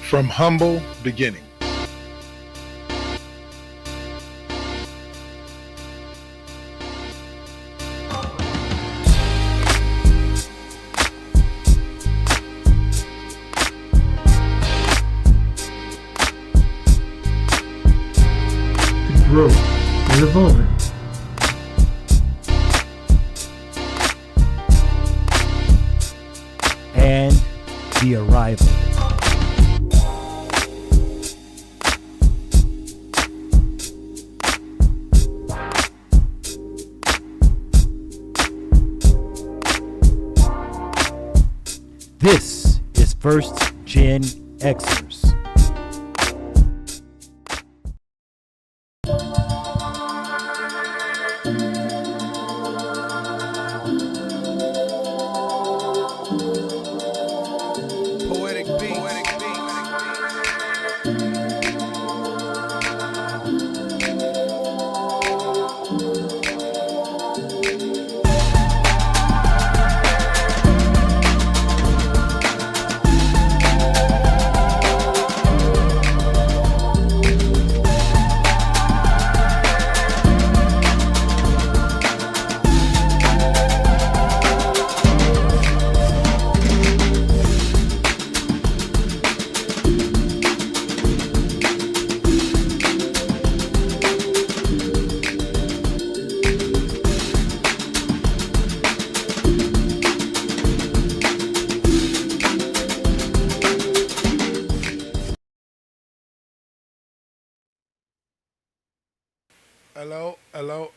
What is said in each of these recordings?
From humble beginnings. To grow and evolving. And the arrival. This is First Gen Xers. Poetic beats.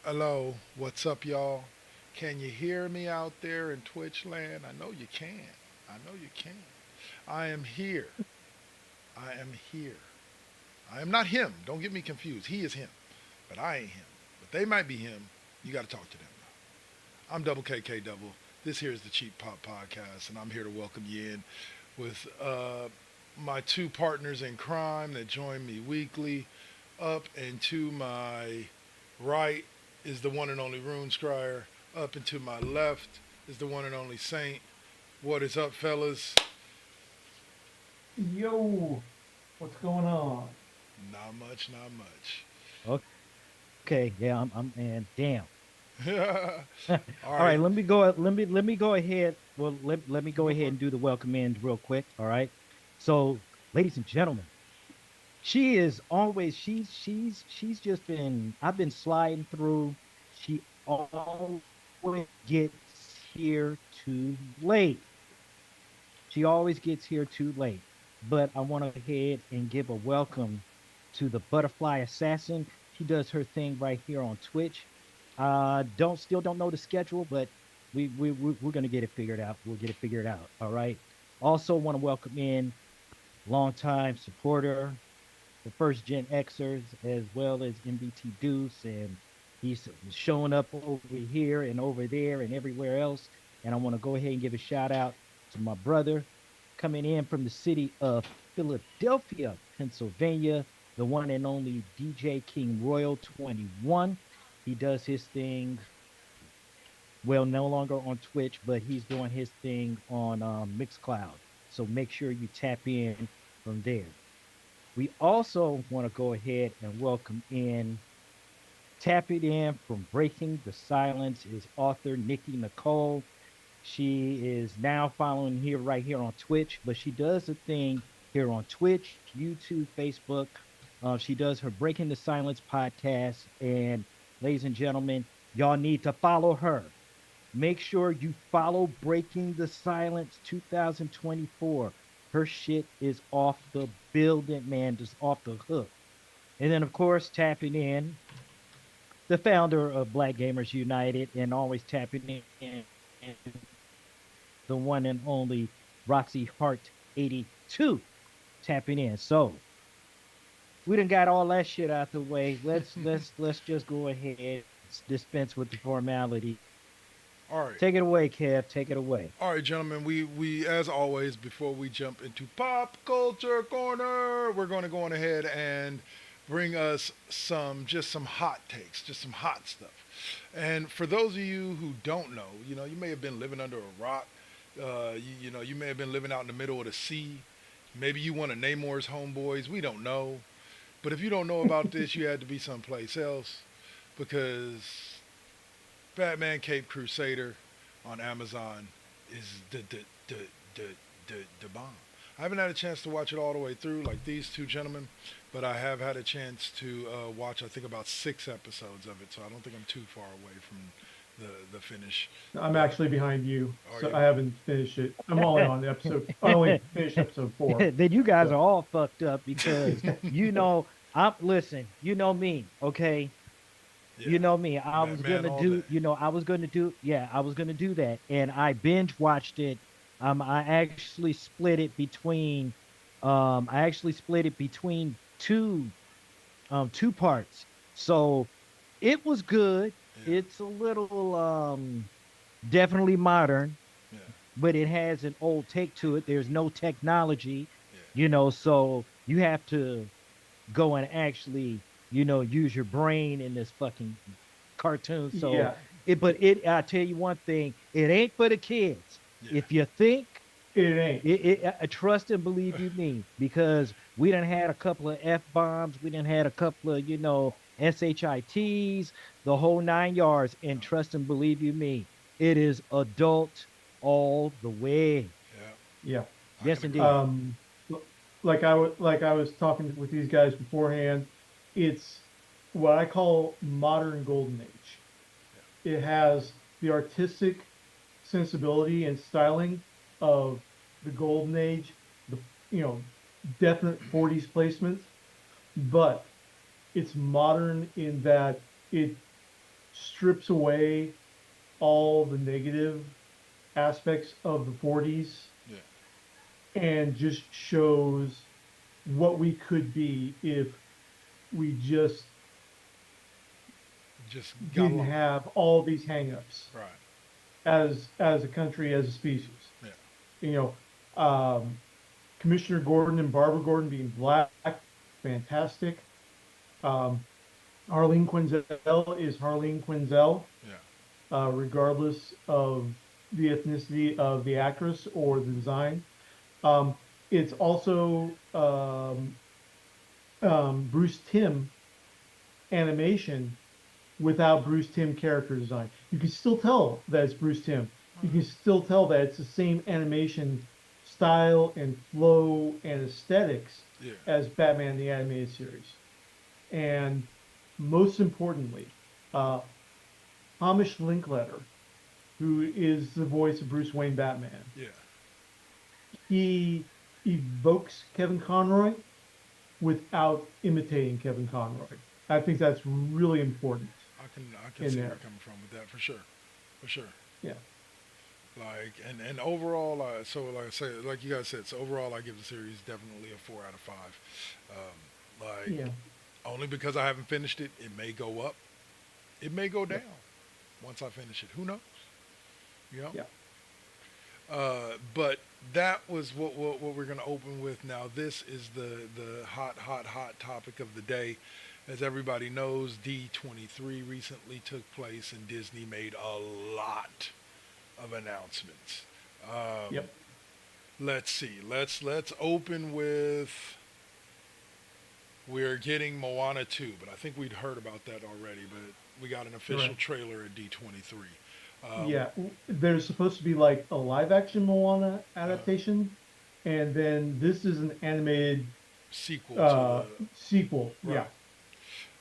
Hello. What's up, y'all? Can you hear me out there in Twitch land? I know you can. I am here. I am here. I am not him. Don't get me confused. He is him, but I ain't him. But they might be him. You got to talk to them. I'm Double KK Double. This here is the Cheap Pop Podcast, and I'm here to welcome you in with my two partners in crime that join me weekly. Up and to my right is the one and only Rune Scryer. Up and to my left is the one and only Saint. What is up, fellas? Yo, what's going on? Not much. Okay, yeah, I'm and damn. All All right. right, let me go ahead. Well, let me go ahead and do the welcome in real quick. All right. So, ladies and gentlemen, she is always she's just been I've been sliding through. She always gets here too late. She always gets here too late. But I want to go ahead and give a welcome to the Butterfly Assassin. She does her thing right here on Twitch. Don't know the schedule, but we're gonna get it figured out. We'll get it figured out. All right. Also want to welcome in longtime supporter, the first Gen Xers, as well as MBT Deuce, and he's showing up over here and over there and everywhere else. And I want to go ahead and give a shout out to my brother coming in from the city of Philadelphia, Pennsylvania, the one and only DJ King Royal 21. He does his thing, well, no longer on Twitch, but he's doing his thing on Mixcloud. So make sure you tap in from there. We also want to go ahead and welcome in, tap it in from Breaking the Silence is author Nikki Nicole. She is now following here right here on Twitch, but she does a thing here on Twitch, YouTube, Facebook. She does her Breaking the Silence podcast. And ladies and gentlemen, y'all need to follow her. Make sure you follow Breaking the Silence 2024. Her shit is off the building, man, just off the hook. And then, of course, tapping in the founder of Black Gamers United and always tapping in the one and only Roxy Hart 82 tapping in. So we done got all that shit out the way. Let's just go ahead and dispense with the formality. All right. Take it away, Kev. Take it away. All right, gentlemen. We as always, before we jump into pop culture corner, we're going to go on ahead and bring us some hot takes, just some hot stuff. And for those of you who don't know, you may have been living under a rock. You may have been living out in the middle of the sea. Maybe you one of Namor's homeboys. We don't know. But if you don't know about this, you had to be someplace else because Batman Cape Crusader on Amazon is the, the bomb. I haven't had a chance to watch it all the way through like these two gentlemen, but I have had a chance to watch I think about 6 episodes of it, so I don't think I'm too far away from the finish. I'm But actually behind you, are so you? I haven't finished it. I'm only on episode. I only finished episode 4. Then you guys So are all fucked up because I'm listen, you know me, okay? Yeah, You know me. Batman all day. I was gonna do that. And I binge watched it. I actually split it between two parts. So it was good. Yeah, It's a little definitely modern, yeah, but it has an old take to it. There's no technology, yeah. so you have to go and actually, use your brain in this fucking cartoon. So yeah, I tell you one thing, it ain't for the kids. Yeah. If you think it ain't. trust and believe you me, because we done had a couple of F bombs, we done had a couple of, SHITs, the whole 9 yards, and trust and believe you me, it is adult all the way. Yeah, Yeah. I Yes, can agree. indeed. Um, like I was talking with these guys beforehand. It's what I call modern golden age. It has the artistic sensibility and styling of the golden age, the you know definite 40s placement, but it's modern in that it strips away all the negative aspects of the 40s Yeah, and just shows what we could be if we just just got didn't along. have all these hangups Right. as a country, as a species. Yeah, You um, Commissioner Gordon and Barbara Gordon being black, fantastic. Um, Harleen Quinzel is Harleen Quinzel, yeah, regardless of the ethnicity of the actress or the design. Um, it's also Bruce Timm animation without Bruce Timm character design. You can still tell that it's Bruce Timm. You can still tell that it's the same animation style and flow and aesthetics yeah, as Batman the Animated Series. And most importantly, uh, Hamish Linkletter, who is the voice of Bruce Wayne Batman, yeah. he evokes Kevin Conroy without imitating Kevin Conroy. I think that's really important I can in see where you're there. coming from with that for sure, for sure. Yeah. Like and overall, so like I say, like you guys said, so overall, I give the series definitely a 4 out of 5. Like Yeah. only because I haven't finished it, it may go up, it may go Yep. down once I finish it. Who knows? You know. Yeah. But that was what we're gonna open with. Now this is the hot topic of the day. As everybody knows, D23 recently took place, and Disney made a lot of announcements. Um, Yep. let's see. Let's open with we're getting Moana 2, but I think we'd heard about that already. But we got an official Correct. trailer at D23. Yeah. There's supposed to be like a live action Moana Uh, adaptation, and then this is an animated Sequel to the sequel. right, Yeah.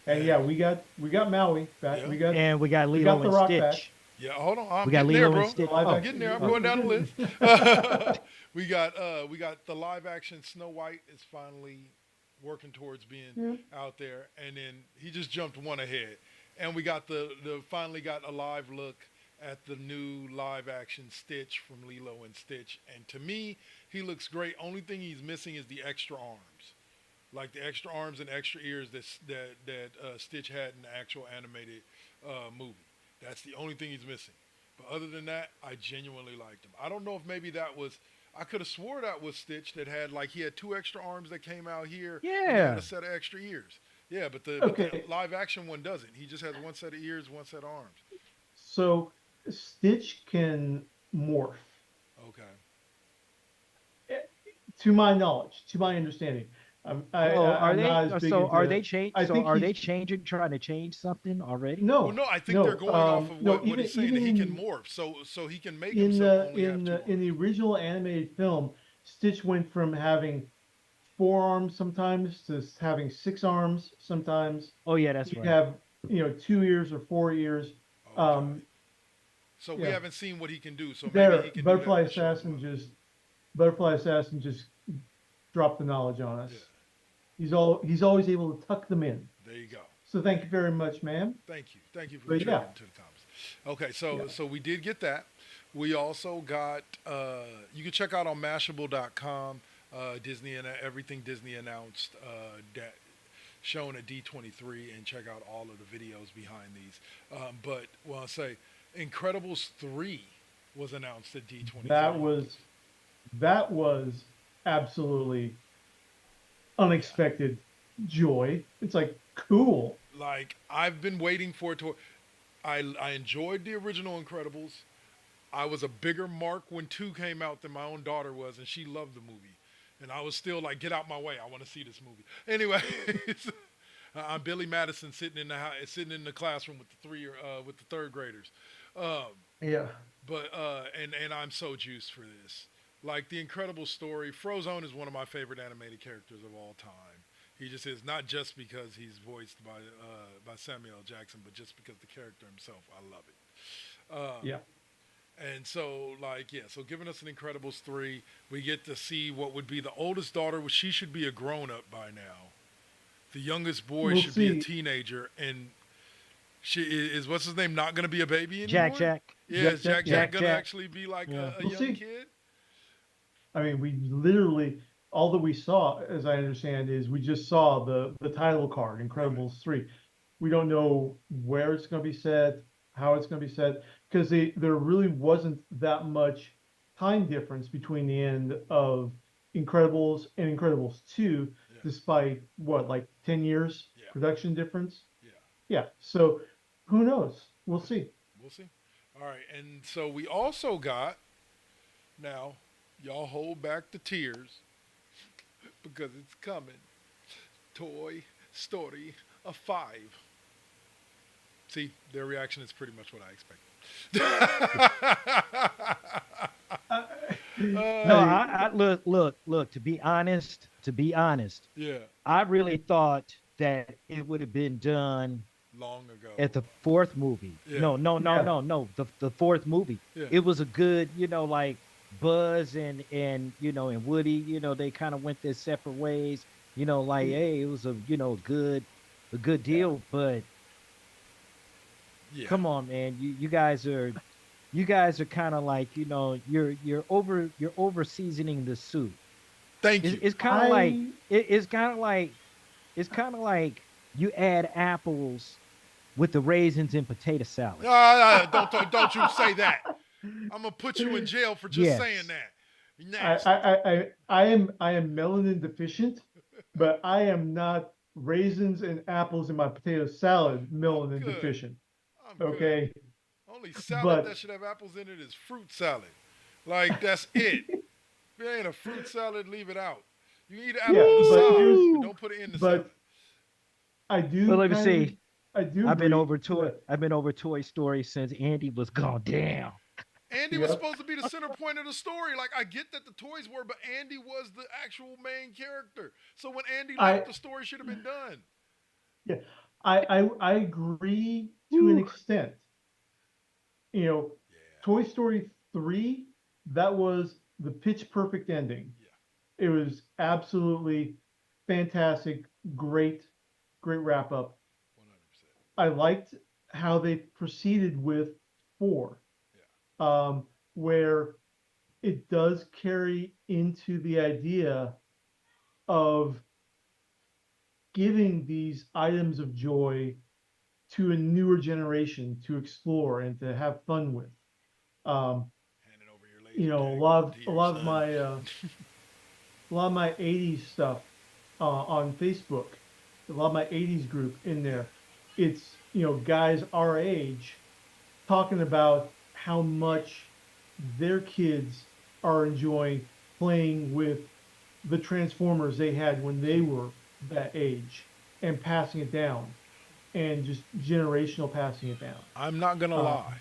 And and yeah, we got Maui back. yeah, And we got We got Lilo the and Rock back. Stitch. yeah. Hold on, I'm We got getting there, Lilo and bro. The Stitch. live I'm Oh, getting action. there. I'm oh, going down the Okay. list. we got the live action Snow White is finally working towards being Yeah. out there, and then he just jumped one ahead, and we got the finally got a live look at the new live action Stitch from Lilo and Stitch, and to me he looks great. Only thing he's missing is the extra arms, like the extra arms and extra ears that Stitch had in the actual animated movie. That's the only thing he's missing. But other than that, I genuinely liked him. I don't know if maybe that was. I could have swore that was Stitch that had like he had 2 extra arms that came out here and he had a yeah. set of extra ears. Yeah, but the Okay. live action one doesn't. He just has one set of ears, one set of arms. So Stitch can morph. Okay. Eh, to my knowledge, to my understanding. So are I'm they? not as big So are into. they change? I So think are they he's changing? Trying to change something already? Well, no, no, I think they're no, going off of no. what he's saying, that Even he can morph, so he can make in himself the only have two in arms. the original animated film, Stitch went from having 4 arms sometimes to having 6 arms sometimes. Oh yeah, that's He'd right. have 2 ears or 4 ears. Okay. Um, So we yeah, haven't seen what he can do, so maybe he there, can do that in the show as well. Butterfly Assassin just dropped the knowledge on Yeah. us. He's always able to tuck them in. There you go. So There thank you you go. very much, ma'am. Thank you. Thank you for But yeah, contributing to the comments. Okay, so yeah, we did get that. We also got you can check out on Mashable.com Disney and everything Disney announced that shown at D23 and check out all of the videos behind these. But well, I'll say Incredibles 3 was announced at that D23. was that was absolutely Yeah. unexpected joy. It's like cool. Like I've been waiting for it to. I enjoyed the original Incredibles. I was a bigger mark when 2 came out than my own daughter was, and she loved the movie. And I was still like, get out my way. I want to see this movie. Anyway, I'm Billy Madison sitting in the classroom with with the third graders. Um, Yeah. but and I'm so juiced for this. Like the incredible story. Frozone is one of my favorite animated characters of all time. He just is, not just because he's voiced by Samuel L. Jackson, but just because the character himself. I love it. Yeah. And so, like, yeah, so giving us an Incredibles 3, we get to see what would be the oldest daughter, which she should be a grown up by now. The youngest boy We'll should be a see. teenager, and she is, what's his name, not going to be a baby Jack anymore? Jack. Yeah, is Jack Jack Jack. Jack Jack going to Jack. actually be like Yeah. a We'll young see. kid? I mean, we literally all that we saw, as I understand, is we just saw the title card, Right. Incredibles 3. We don't know where it's going to be set, how it's going to be set, because there really wasn't that much time difference between the end of Incredibles and Incredibles 2, Yeah. despite what, like 10 years Yeah. production difference? Yeah. Yeah. So who knows? We'll see. We'll see. All right. And so we also got, now, y'all hold back the tears because it's coming. Toy Story a 5. See, their reaction is pretty much what I expected. No, I, I look. To be honest, Yeah, I really thought that it would have been done long ago. at the fourth movie. Yeah, No. The fourth movie. yeah, It was a good, like Buzz and and Woody, they kind of went their separate ways. Like hey, it was a good yeah. deal. But yeah. come on, man, you guys are kind of like you're over seasoning the soup. Thank It's, you. it's kind of like I it's kind of like you add apples with the raisins in potato salad. Don't you say that. I'm gonna put you in jail for just saying Yes. that. I, Nasty. I am melanin deficient, but I am not raisins and apples in my potato salad I'm melanin good. deficient. I'm good. Okay, Only salad that but should have apples in it is fruit salad. Like that's it. If it ain't a fruit salad, leave it out. You can eat an apple yeah, on the but side, here's but Woo! don't put it in the salad. but I Well, do let me kind of see. I do I've been agree over toy. that I've been over Toy Story since Andy was gone down. Andy was yep. supposed to be the center point of the story. Like I get that the toys were, but Andy was the actual main character. So when Andy left, I the story should have been done. yeah I agree to an Woo. extent. You know, Yeah, Toy Story 3, that was the pitch perfect ending. yeah, It was absolutely fantastic, great, great wrap up. 100%. I liked how they proceeded with 4, Yeah, where it does carry into the idea of giving these items of joy to a newer generation to explore and to have fun with. Um, handing over your laser a tag lot of to a your lot of son. my 80s stuff on Facebook, a lot of my 80s group in Yeah, there. It's guys our age talking about how much their kids are enjoying playing with the Transformers they had when they were that age and passing it down and just generational passing it down. I'm not gonna lie. Um,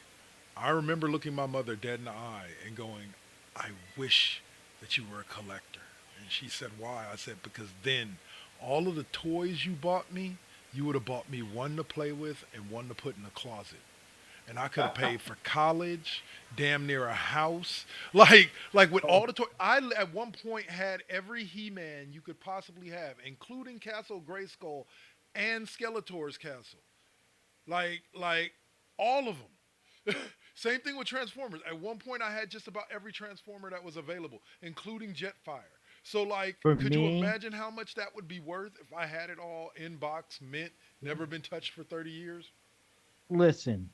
I remember looking my mother dead in the eye and going, I wish that you were a collector. And she said, why? I said, because then all of the toys you bought me, you would have bought me one to play with and one to put in the closet. And I could have paid for college, damn near a house, like with all oh, the toys. I at one point had every He-Man you could possibly have, including Castle Grayskull and Skeletor's castle. Like all of them. Same thing with Transformers. At one point, I had just about every Transformer that was available, including Jetfire. So, like, For could you me, imagine how much that would be worth if I had it all in box, mint, never been touched for 30 years? listen,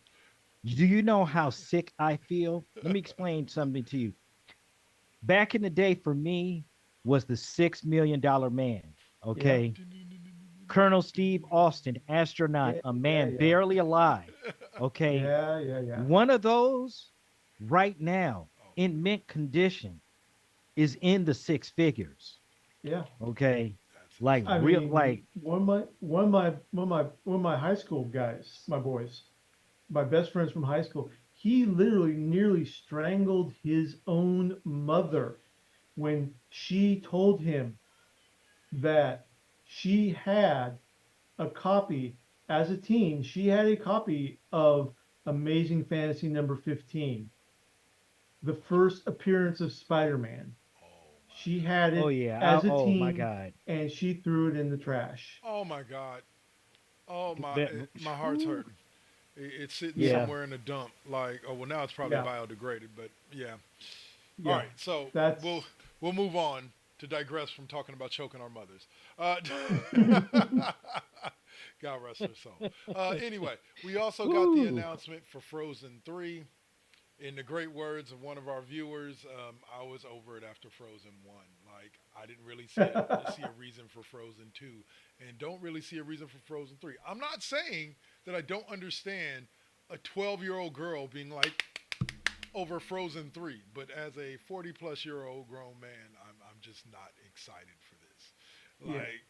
do you know how sick I feel? Let me explain something to you. Back in the day, for me, was the $6 million man. yeah, Okay. Colonel Steve Austin, astronaut, yeah, a yeah, man yeah, barely alive. Okay. yeah, yeah, yeah, One of those right now Oh in mint condition is in the six figures. yeah. Okay. that's Like I insane. real, mean, like, one of my high school guys, my boys, my best friends from high school, he literally nearly strangled his own mother when she told him that she had a copy as a teen. She had a copy of Amazing Fantasy number 15, the first appearance of Spider-Man. Oh my She God. had oh it yeah. as a Oh my teen God. and she threw it in the trash. Oh my God. That, My heart's whew, hurting. It's sitting Yeah, yeah. somewhere in a dump. Like, oh well, now it's probably yeah, biodegraded, but yeah. All yeah. right, so we'll That's we'll move on to digress from talking about choking our mothers. God rest her soul. Anyway, we also got the Woo. announcement for Frozen 3. In the great words of one of our viewers, I was over it after Frozen 1. Like, I didn't really see a reason for Frozen 2 and don't really see a reason for Frozen 3. I'm not saying that I don't understand a 12-year-old girl being like, over Frozen 3, but as a 40 plus year old grown man, I'm just not excited for this. yeah. Like,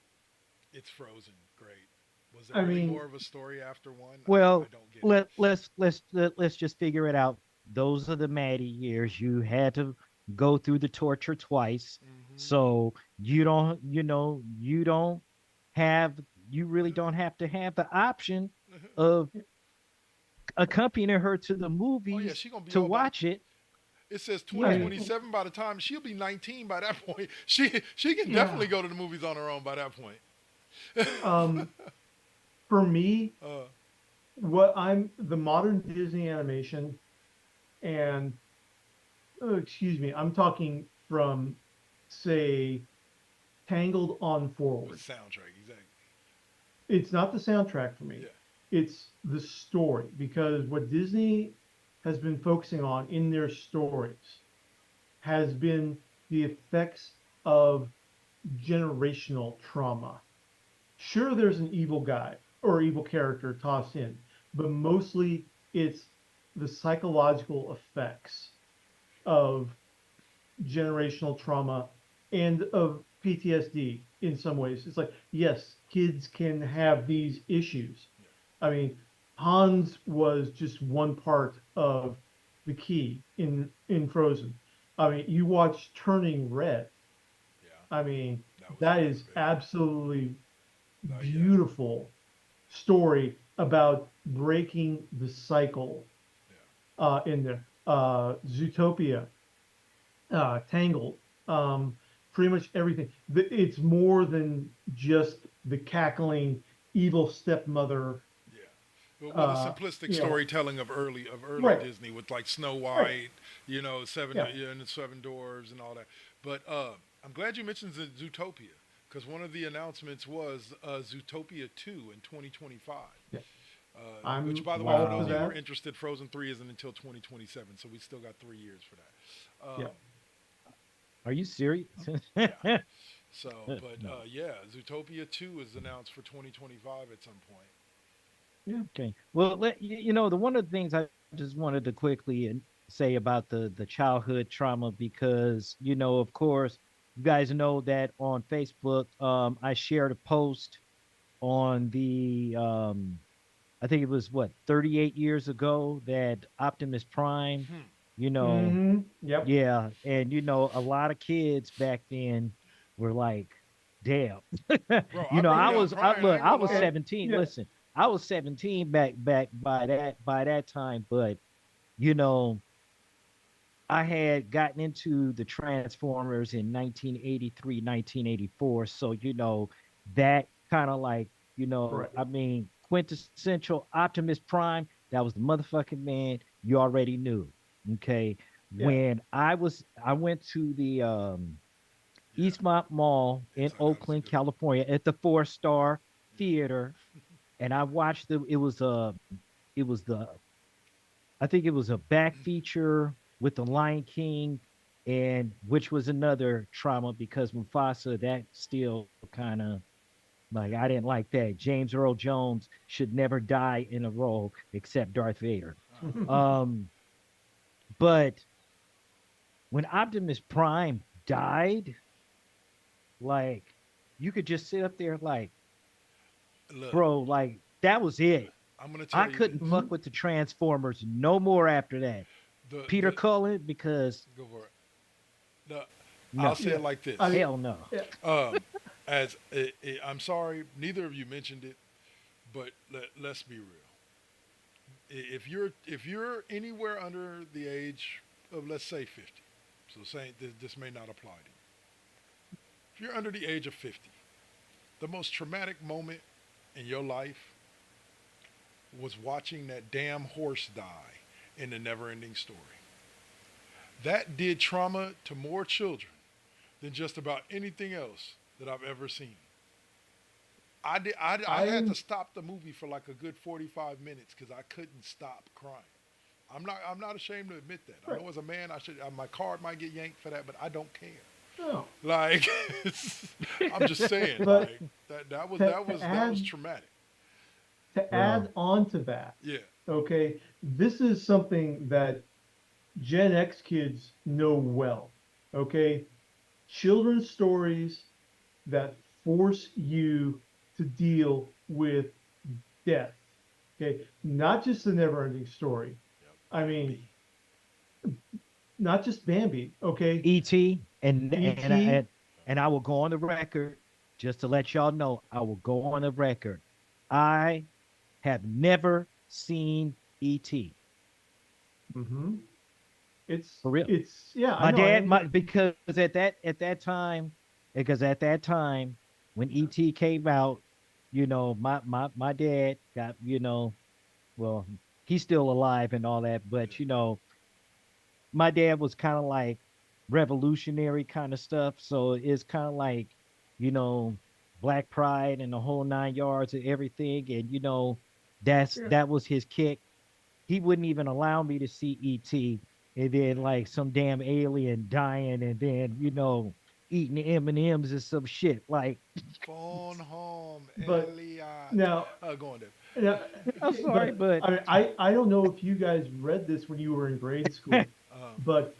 it's Frozen, great. Was there I really mean, more of a story after one? I Well, don't get it. let's just figure it out. Those are the Maddie years. You had to go through the torture twice. Hmm. So you don't have you really don't have to have the option of accompanying her to the Oh yeah, movies she gonna be to all by. watch it. It says I Yeah. mean, 2027 by the time she'll be 19 by that point. She can definitely yeah. go to the movies on her own by that point. Um, for me, uh, what I'm the modern Disney animation and excuse me, I'm talking from say Tangled on the forward. soundtrack, exactly. It's not the soundtrack for me. Yeah. It's the story because what Disney has been focusing on in their stories has been the effects of generational trauma. Sure, there's an evil guy or evil character tossed in, but mostly it's the psychological effects of generational trauma and of PTSD in some ways. It's like, yes, kids can have these issues. Yeah. I mean, Hans was just one part of the key in Frozen. I mean, you watch Turning Red. Yeah. I mean, That was that that was is a big one. absolutely Yeah. beautiful story about breaking the cycle Yeah. in there. Zootopia, Tangled, pretty much everything. It's more than just the cackling evil stepmother. Yeah. Well, the simplistic You know, storytelling of early right, Disney with like Snow right, White, seven yeah, and the Seven Dwarves and all that. But I'm glad you mentioned Zootopia because one of the announcements was Zootopia 2 in 2025. yeah. Which, I'm by the way, for all for those Wow. of you who are that. interested, Frozen 3 isn't until 2027, so we still got 3 years for that. Yeah, Are you serious? Yeah. So, but No. yeah, Zootopia 2 is announced for 2025 at some point. yeah, Okay. Well, the one of the things I just wanted to quickly and say about the childhood trauma because of course you guys know that on Facebook, I shared a post on the I think it was what 38 years ago that Optimus Prime, Hmm. you know, Mm-hmm. Yep. yeah, and a lot of kids back then were like, damn. Bro, I broke down crying. I ain't I gonna was lie. 17. Yeah. Listen, I was 17 back by that time, but you know, I had gotten into the Transformers in 1983, 1984. So, that kind of like, Right. I mean, quintessential Optimus Prime, that was the motherfucking man you already knew. Okay. Yeah. I went to the Yeah. Eastmont Mall in Inside Out is a Oakland, good one. California at the 4 Star Yeah. Theater. And I watched it was the I think it was a back feature with the Lion King, and which was another trauma because Mufasa, that still kind of like I didn't like that. James Earl Jones should never die in a role except Darth Vader. Um, but when Optimus Prime died, like you could just sit up there like, Look, bro, like that was it. I'm gonna I tell you couldn't this. Mhm. fuck with the Transformers no more after that. Peter The Cullen, because Go for it. The I'll no, say Yeah. it like I this. mean, hell no. yeah. Um, I'm sorry, neither of you mentioned it, but let's be real. If you're anywhere under the age of, let's say, 50, so saying this may not apply to you. If you're under the age of 50, the most traumatic moment in your life was watching that damn horse die in the Never-Ending Story. That did trauma to more children than just about anything else that I've ever seen. I had to I stop the movie for like a good 45 minutes because I couldn't stop crying. I'm not ashamed to admit that. I right. know as a man I should my card might get yanked for that, but I don't care. No. Like I'm just saying, But like that was to, that to was that was add traumatic. to Bro. add on to that, Yeah. okay, this is something that Gen X kids know well. Okay, children's stories that force you to deal with death. Okay, not just the never-ending story. Yep. I mean, Bambi. not just Bambi. Okay, ET E.T. and I will go on the record just to let y'all know. I will go on the record. I have never seen ET Mm-hmm. for real. It's yeah. I My know. dad, I because at that time when ET came out, my dad got well, he's still alive and all that, Yeah. but my dad was kind of like revolutionary kind of stuff. So it's kind of like, you know, black pride and the whole 9 yards and everything. And yeah. that was his kick. He wouldn't even allow me to see ET, and then like some damn alien dying, and then eating M&Ms and some shit. Like, Phone home, But Elliot. now, Go on, Dave. now, I'm sorry, but but I don't know if you guys read this when you were in grade school, Uh, but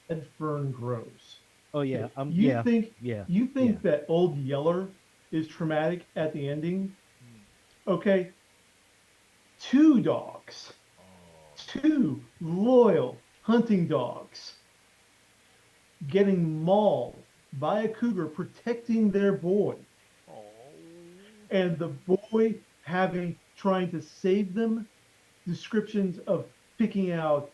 red fern grows. oh yeah, Okay, yeah, yeah, you yeah. think that Old Yeller is traumatic at the ending? Okay, two dogs, oh, two loyal hunting dogs getting mauled by a cougar protecting their boy, oh, and the boy having trying to save them, descriptions of picking out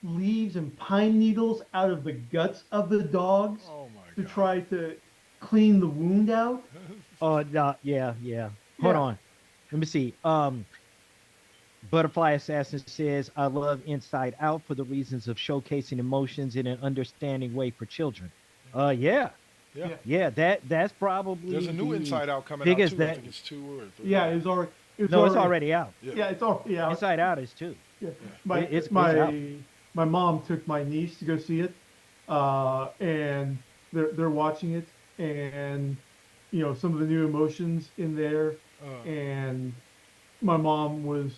leaves and pine needles out of the guts of the dogs oh my to God. try to clean the wound out. Oh no, yeah, yeah. Hold Yeah, on. Let me see. Butterfly Assassin says, I love Inside Out for the reasons of showcasing emotions in an understanding way for children. Yeah, Yeah. yeah, yeah, that's There's probably a new the Inside Out coming out biggest too. I that think it's two or three. yeah. It's no, it's already, already out. Yeah. yeah, it's already out. Inside Out is too. Yeah, Yeah. It's out. my mom took my niece to go see it, and they're watching it, and some of the new emotions in there, Uh, and my mom was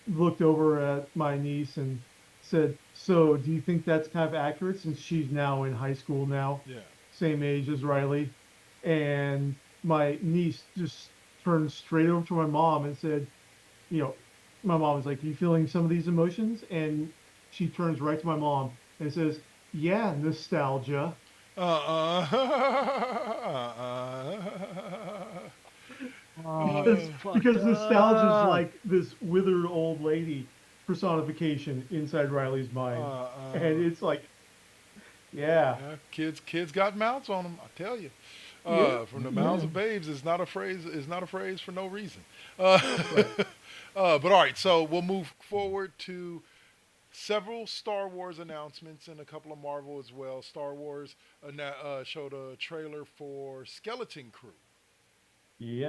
looked over at my niece and said, So do you think that's kind of accurate since she's now in high school now, Yeah. same age as Riley? And my niece just turned straight over to my mom and said, you know, my mom was like, "You feeling some of these emotions?" And she turns right to my mom and says, "Yeah, nostalgia." Oh, Because it's Uh, fucked because nostalgia is up. like this withered old lady personification inside Riley's mind. And uh, it's like, yeah, yeah, kids got mouths on them. I tell you. yeah, From the mouths yeah, of babes is not a phrase. Is not a phrase for no reason. Uh, right. but all right, so we'll move forward to several Star Wars announcements and a couple of Marvel as well. Star Wars showed a trailer for Skeleton Crew,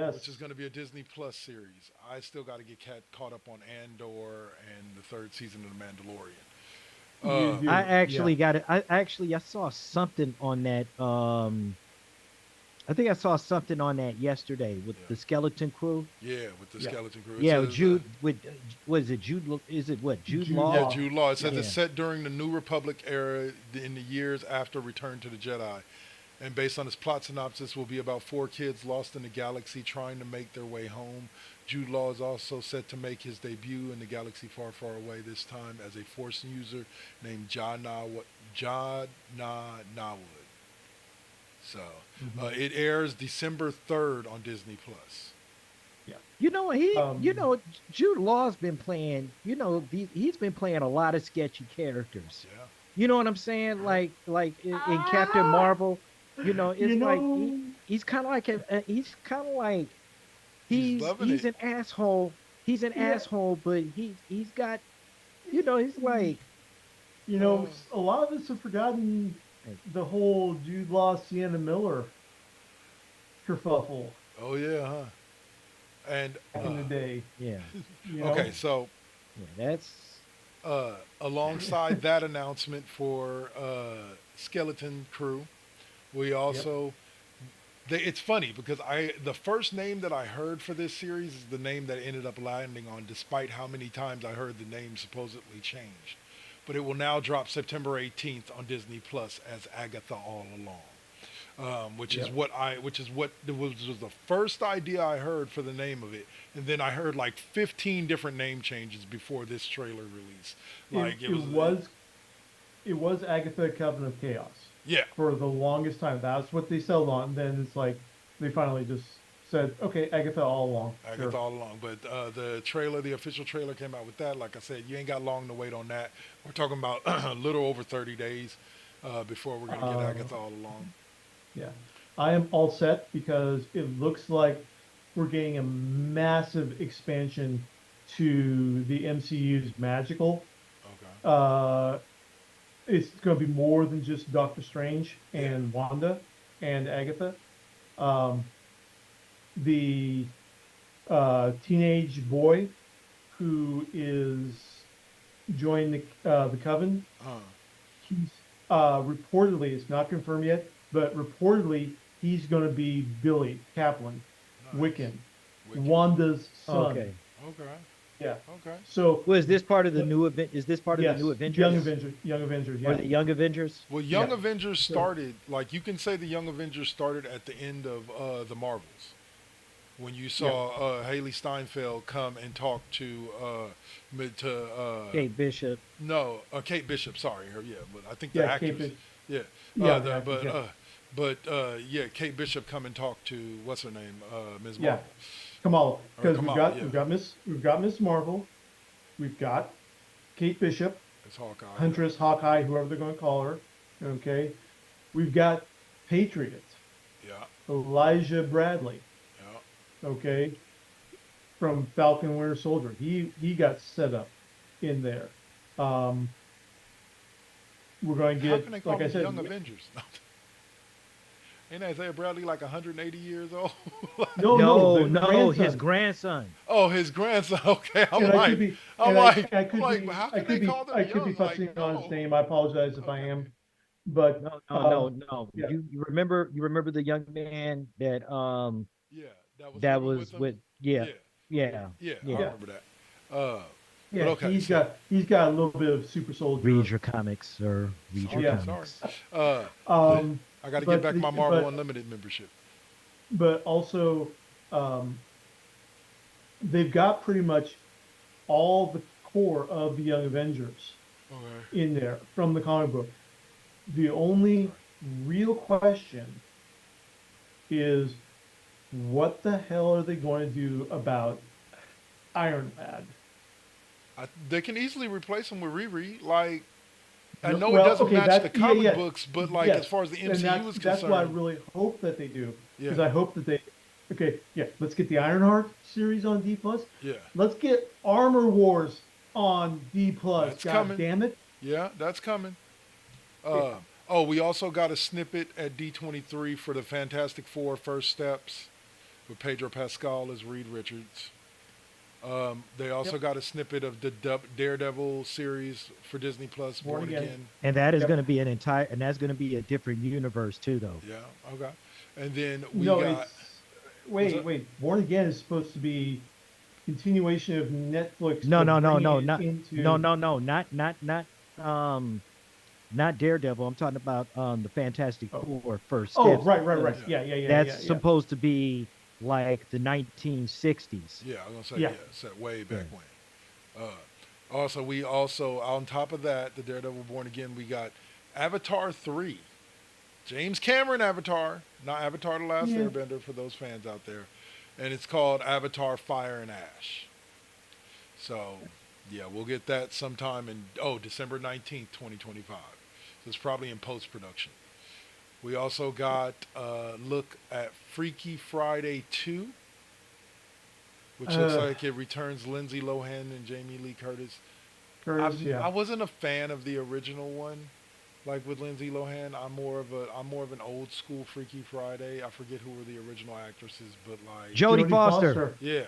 which is Yes, going to be a Disney Plus series. I still got to get caught up on Andor and the third season of The you Mandalorian. I do. Yeah. actually got it. I saw something on that. I think I saw something on that yesterday with Yeah, the Skeleton Crew. yeah, with the Yeah. Skeleton Crew. It Yeah, with says Jude with was it Jude? Is it what Jude Jude yeah, Law? Law. Jude Law. It says Yeah. it's Yeah. set during the New Republic era in the years after Return to the Jedi. And based on its plot synopsis, will be about four kids lost in the galaxy trying to make their way home. Jude Law is also set to make his debut in the galaxy far, far away, this time as a Force user named Jad Nawad. So Mhm. it airs December 3rd on Disney Plus. Yeah. You Um, know, Jude Law's been playing. He's been playing a lot of sketchy characters. Yeah. You know what I'm saying? Yep. Like in Captain ah, Marvel, you it's like know, he's kind of like he's kind of like He's loving he's it. an asshole. He's an yeah, asshole, but he's got he's y- like Uh, a lot of us have forgotten the whole Jude Law, Sienna Miller kerfuffle oh yeah, huh? And back in the day. yeah You okay, know, so yeah that's alongside that announcement for Skeleton Crew, we yep. also it's funny because the first name that I heard for this series is the name that ended up landing on, despite how many times I heard the name supposedly changed. But it will now drop September 18th on Disney Plus as Agatha All Along. Yep. Which is what was the first idea I heard for the name of it, and then I heard like 15 different name changes before this trailer release. It Like it was it was Agatha Coven of Chaos yeah, for the longest time. That's what they settled on. Then it's like they finally just said, okay, Agatha all along. Agatha Sure. all along. But the official trailer came out with that. Like I said, you ain't got long to wait on that. We're talking about a little over 30 days before we're gonna get Uh, Agatha all along. yeah. I am all set because it looks like we're getting a massive expansion to the MCU's magical. Okay. Uh, it's going to be more than just Doctor Strange Yeah. and Wanda and Agatha. Um, the teenage boy who is joined the coven. Uh, He's reportedly, it's not confirmed yet, but reportedly he's going to be Billy Kaplan, nice. Wiccan, Wicked. Wanda's son. okay. Okay. Yeah. Okay. So, Was this part of the but new event? Is this part of the new yes, Avengers Young Avengers. or Yeah, the Young Avengers? Well, Young yeah. Avengers So, started like you can say the Young Avengers started at the end of the Marvels when you yeah, saw Haley Steinfeld come and talk to Kate Bishop. no Kate Bishop. Sorry, her yeah, but I think the yeah. Kate, actress. Yeah, yeah, the the actors. Yeah, but yeah, Kate Bishop come and talk to what's her name, Ms. yeah. Marvel Kamala, or because Kamala. Yeah, we've got Miss Marvel, we've got Kate Bishop, it's Hawkeye. Yeah, Huntress, Hawkeye, whoever they're going to call her. Okay, we've got Patriot, yeah, Elijah Bradley. yeah. Okay, from Falcon Winter Soldier. He got set up in there. Um, we're going to How get, can they call like I them said, Young Avengers? Ain't Isaiah Bradley like 180 years old? no, No, the no, his grandson. grandson. Oh, his grandson. Okay, And I could be, and I I'm could like, be, how can they call them I could be young? Like, fussing on his no. name. I apologize if I Okay. am, but No, no, no, no. yeah, You remember the young man Yeah, that was that living was with him. with yeah, Yeah, yeah, yeah, I yeah. yeah. remember that. Uh, Yeah, okay, he's got a little bit of super soldier. Read your comics, sir. Read your sorry, Yeah. sorry. comics. Uh, Um, I got to get but back the, my Marvel but Unlimited membership. but also, um, they've got pretty much all the core of the Young Avengers Okay. in there from the comic book. The only Sorry. real question is what the hell are they going to do about Iron Lad? They can easily replace him with Riri. Like, I No, know it well, doesn't okay, match the yeah, comic yeah, books, but like as yes, far as the and MCU is that's why I concerned, really hope that they do, yeah, because I hope that they, okay, yeah, let's get the Ironheart series on D plus. yeah, Let's get Armor Wars on D plus. that's God coming. damn it! Yeah, that's coming. Yeah. Uh, oh, we also got a snippet at D23 for the Fantastic Four First Steps with Pedro Pascal as Reed Richards. They also Yep. got a snippet of the Daredevil series for Disney Plus, Born Born Again. Again. And that is Yep. going to be and that's going to be a different universe too, though. Yeah, okay. And then we No, got it's what's that? wait. Born Again is supposed to be continuation of Netflix, No, but no, no, bringing no, it not no, into. no, no, um not Daredevil. I'm talking about the Fantastic Oh, Four First oh, Steps right. because Yeah, that's Yeah. supposed to be like the 1960s. yeah. I was gonna say Yeah. yeah, set way Yeah. back when. Also, we also on top of that, the Daredevil Born Again, we got Avatar 3. James Cameron Avatar, not Avatar the Last Yeah. Airbender for those fans out there. And it's called Avatar Fire and Ash. So, yeah, we'll get that sometime in December 19th, 2025. So it's probably in post production. We also got a look at Freaky Friday 2, which looks Uh, like it returns Lindsay Lohan and Jamie Lee Curtis. Curtis, I yeah. wasn't a fan of the original one, like with Lindsay Lohan. I'm more of an old school Freaky Friday. I forget who were the original actresses, but like Jodie Foster. yeah.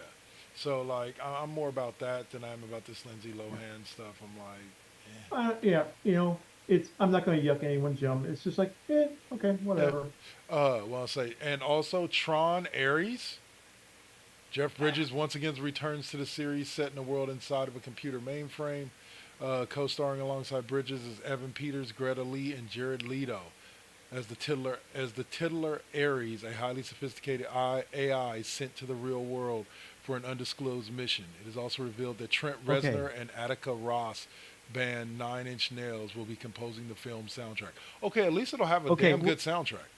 So like I'm more about that than I'm about this Lindsay Lohan stuff. I'm like, Yeah, I'm not going to yuck anyone's yum. It's just like, okay, yeah. whatever. Well, I'll say, and also Tron Ares. Jeff Bridges once again returns to the series set in a world inside of a computer mainframe. Co-starring alongside Bridges is Evan Peters, Greta Lee, and Jared Leto as the titular Ares, a highly sophisticated AI sent to the real world for an undisclosed mission. It is also revealed that Trent Okay. Reznor and Attica Ross band Nine Inch Nails will be composing the film soundtrack. Okay, at least it'll have a Okay, damn good soundtrack.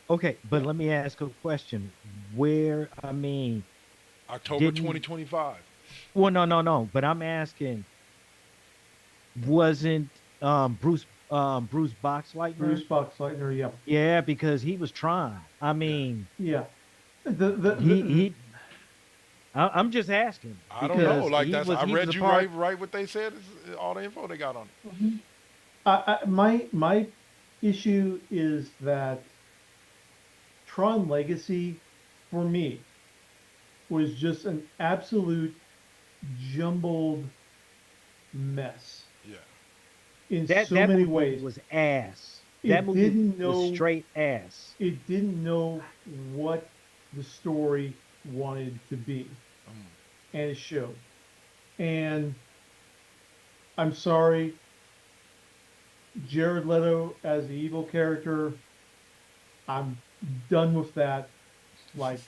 Okay, but Yeah. let me ask a question. Where, I mean, October didn't 2025. well, no, but I'm asking, wasn't Bruce Bruce Boxleitner? Boxleitner, yeah. Yeah, because he was trying. I Yeah. mean, Yeah. The, the, he the, he. I'm just asking I don't know. because Like that's I he was read a you part. right what they said is all the info they got on it. Mhm. My issue is that Tron Legacy, for me, was just an absolute jumbled mess Yeah. in That so that many movie ways. was ass. That It movie didn't was know straight ass. it didn't know what the story wanted to be, Mm. and it showed. And I'm sorry, Jared Leto as the evil character, I'm done with that. Like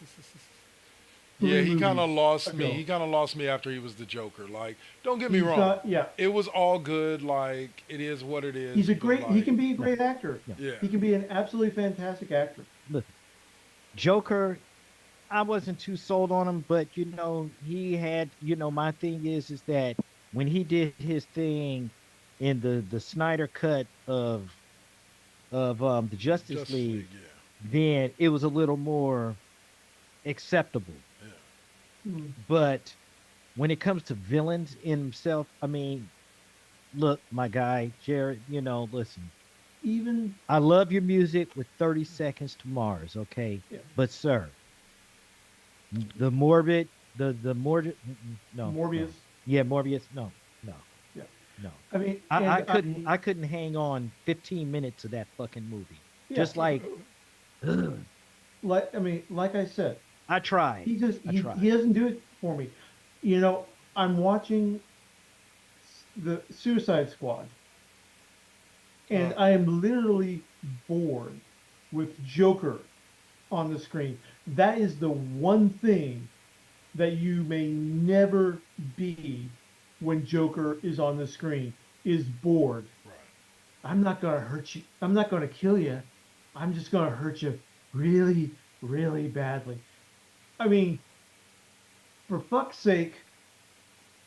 Yeah, 3 he kind of movies lost me. ago. He kind of lost me after he was the Joker. Like, don't get me He's wrong. not, yeah, It was all good. Like, it is what it is. he's a But great, he like, can be a No, great actor. no. yeah, He can be an absolutely fantastic actor. Look, Joker, I wasn't too sold on him, but he had, my thing is that when he did his thing in the Snyder cut of the Justice Justice League, League. Yeah, then it was a little more acceptable. yeah. Hmm. But when it comes to villains in himself, I mean, look, my guy, Jared, listen, Even, I love your music with 30 Seconds to Mars, okay? yeah, But sir, the morbid, the morbid, no, no, Morbius, yeah, Morbius, no, no, yeah. no. I mean, I and couldn't hang on 15 minutes of that fucking movie. yeah, Just like, ugh, like I said, I tried, he just I he tried. doesn't do it for me. I'm watching the Suicide Squad, and Uh, I am literally bored with Joker on the screen. That is the one thing that you may never be when Joker is on the screen, is bored. right. I'm not gonna hurt you. I'm not gonna kill you. I'm just gonna hurt you really, really badly. I mean, for fuck's sake,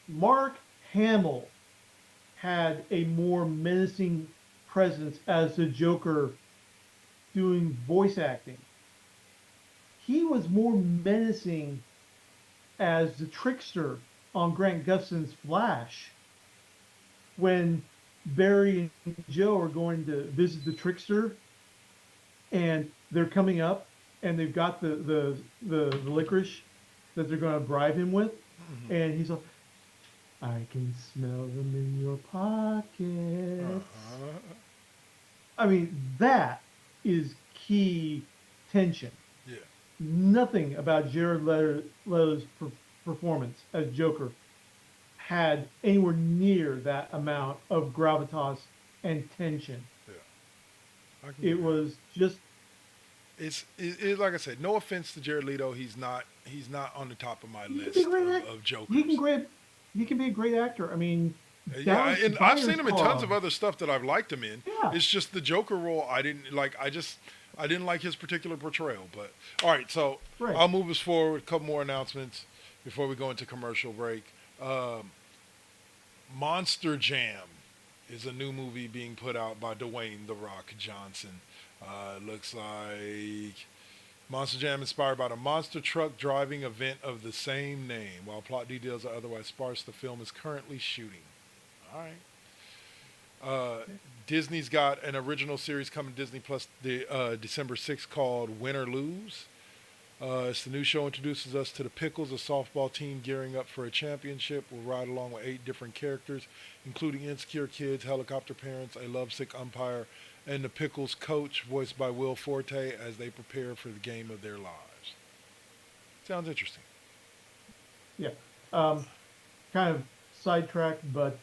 Mark Hamill had a more menacing presence as the Joker doing voice acting. He was more menacing as the trickster on Grant Gustin's Flash when Barry and Joe are going to visit the trickster and they're coming up and they've got the licorice that they're going to bribe him with, Hmm. and he's like, I can smell them in your pockets. Uh-huh. I mean, that is key tension. Yeah. Nothing about Leto's performance as Joker had anywhere near that amount of gravitas and tension. Yeah. I can It give you that. was just, Like I said, no offense to Jared Leto, he's not on the top of my he can be a list great actor. of He can Jokers. great, he can be a great actor. I mean, Yeah, Dallas and I've Buyers seen him in tons of Club. other stuff that I've liked him in. Yeah. It's just the Joker role I didn't like. I didn't like his particular portrayal. But all right, so Right. I'll move us forward. A couple more announcements before we go into commercial break. Monster Jam is a new movie being put out by Dwayne The Rock Johnson. Looks like Monster Jam inspired by the monster truck driving event of the same name. While plot details are otherwise sparse, the film is currently shooting. All right. Disney's got an original series coming to Disney Plus December 6th called Win or Lose. It's the new show introduces us to the Pickles, a softball team gearing up for a championship. We'll ride along with 8 different characters, including insecure kids, helicopter parents, a lovesick umpire, and the Pickles coach, voiced by Will Forte, as they prepare for the game of their lives. Sounds interesting. Yeah. Um, Kind of sidetracked, but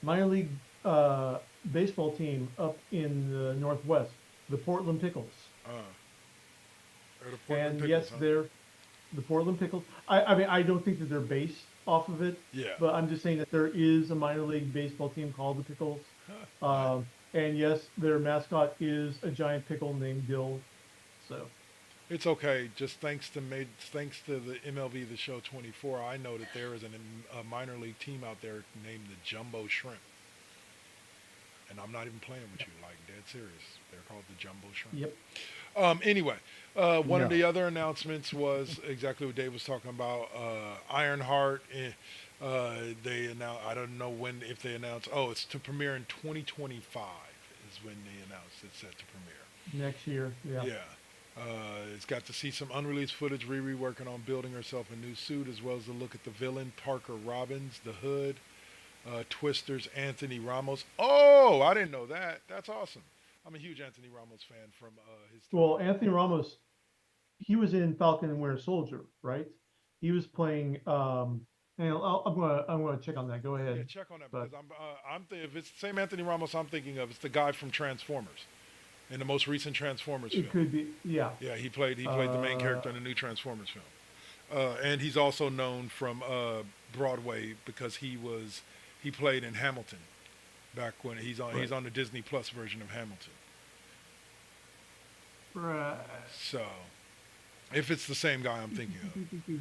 minor league baseball team up in the Northwest, the Portland Pickles. Uh, or the Portland And Pickles, yes, huh? they're the Portland Pickles. I mean, I don't think that they're based off of it, Yeah. but I'm just saying that there is a minor league baseball team called the Pickles. And yes, their mascot is a giant pickle named Dill. So, It's okay. Just thanks to the MLB The Show 24, I know that there is a minor league team out there named the Jumbo Shrimp, and I'm not even playing with you. Like dead serious. They're called the Jumbo Shrimp. yep. Anyway, one of No. the other announcements was exactly what Dave was talking about. Ironheart. They announced. I don't know when if they announced. Oh, it's to premiere in 2025 is when they announced it's set to premiere. Next year, yeah. Yeah. It's got to see some unreleased footage. Riri working on building herself a new suit, as well as a look at the villain, Parker Robbins, the Hood, Twister's Anthony Ramos. Oh, I didn't know that. That's awesome. I'm a huge Anthony Ramos fan from his time. Well, Anthony Ramos, he was in Falcon and Winter Soldier, right? He was playing. And I'm gonna check on that. Go Yeah, ahead. check on that But because if it's the same Anthony Ramos I'm thinking of, it's the guy from Transformers, in the most recent Transformers it film. could be, yeah. Yeah, he played the main character in the new Transformers film, and he's also known from Broadway because he played in Hamilton back when he's Right. on the Disney Plus version of Hamilton. Right. So, if it's the same guy I'm thinking of,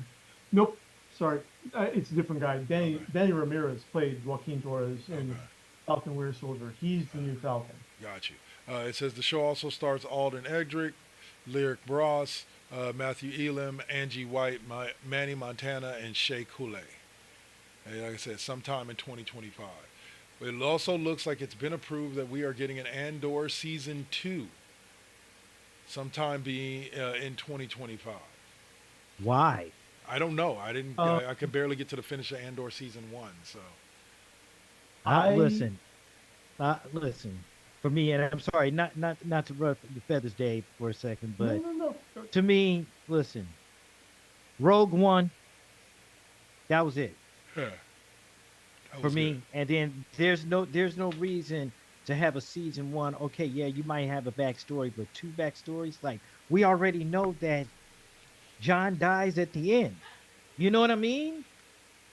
Nope. Sorry, it's a different guy. Okay. Danny Ramirez played Joaquin Torres in Okay. Falcon and Winter Soldier. He's the new Falcon. got you. It says the show also stars Alden Edric, Lyric Ross, Matthew Elam, Angie White, Manny Montana, and Shea Coulee. And like I said, sometime in 2025. But it also looks like it's been approved that we are getting an Andor season 2 sometime in 2025. Why? I don't know. I didn't. Uh, I could barely get to the finish of Andor season 1. So Listen. Listen. For me, and I'm sorry, not to ruffle the feathers, Dave, for a second, but no. to me, listen, Rogue One, that was it. yeah, That for was good. me. And then there's no reason to have a season one. Okay, yeah, you might have a backstory, but two backstories. Like we already know that John dies at the end. You know what I mean?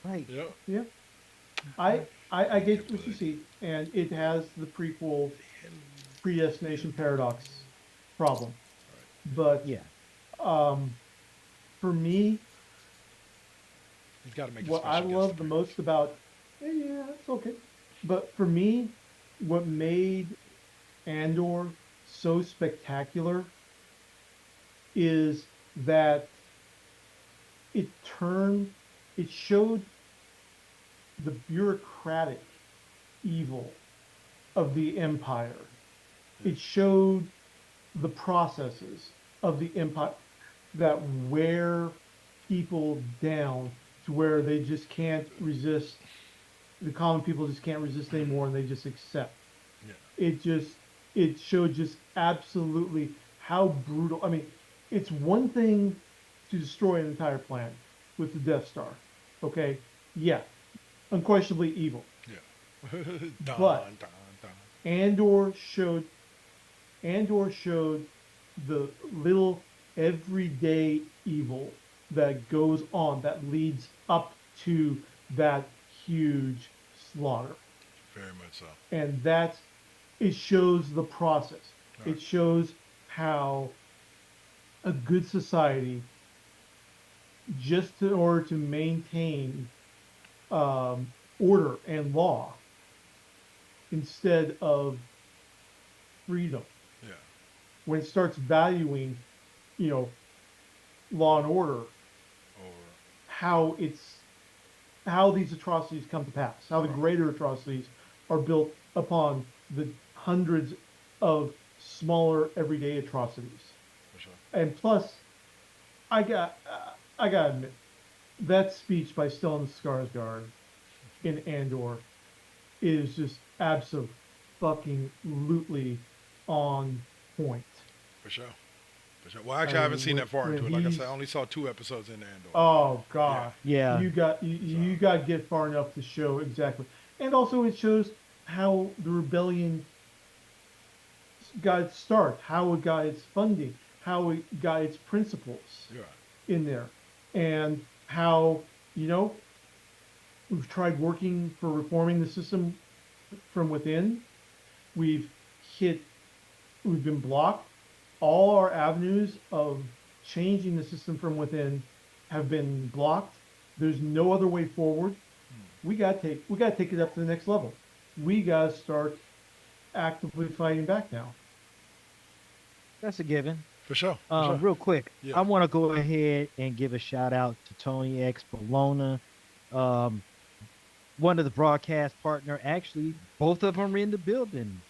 Like, Yep. Yeah. I Get get what you blood. see, and it has the prequel predestination paradox problem. But yeah, um, for me, He's got to make a what I special guest love the appearance. most about, yeah, it's okay. But for me, what made Andor so spectacular is that it turned, it showed the bureaucratic evil of the empire. It showed the processes of the empire that wear people down to where they just can't resist. The common people just can't resist anymore and they just accept. Yeah. It just, it showed just absolutely how brutal. I mean, it's one thing to destroy an entire planet with the Death Star. Okay. Yeah. Unquestionably evil. Yeah. But Dun, dun, dun. Andor showed Andor showed the little everyday evil that goes on that leads up to that huge slaughter. Very much so. And that's, it shows the process. All right. It shows how a good society, just in order to maintain order and law instead of freedom, Yeah. when it starts valuing, you know, law and order, Or how it's, how these atrocities come to pass, how the right. greater atrocities are built upon the hundreds of smaller everyday atrocities. For sure. And plus, I gotta admit, that speech by Stellan Skarsgård in Andor is just absolutely fucking lootly on point. For sure. For sure. Well, actually, I I haven't mean, seen that far when into it. Like I said, he's, I only saw 2 episodes in Andor. oh Yeah. god, yeah, So you got to get far enough to show exactly, and also it shows how the rebellion got its start, how it got its funding, how it got its principles you're right. in there, and how, you know, we've tried working for reforming the system from within. We've hit, we've been blocked. All our avenues of changing the system from within have been blocked. There's no other way forward. We gotta take it up to the next level. We gotta start actively fighting back now. that's a given. For sure. For sure. Real quick, Yeah. I want to go ahead and give a shout out to Tony X Bologna, um, one of the broadcast partner. Actually, both of them are in the building.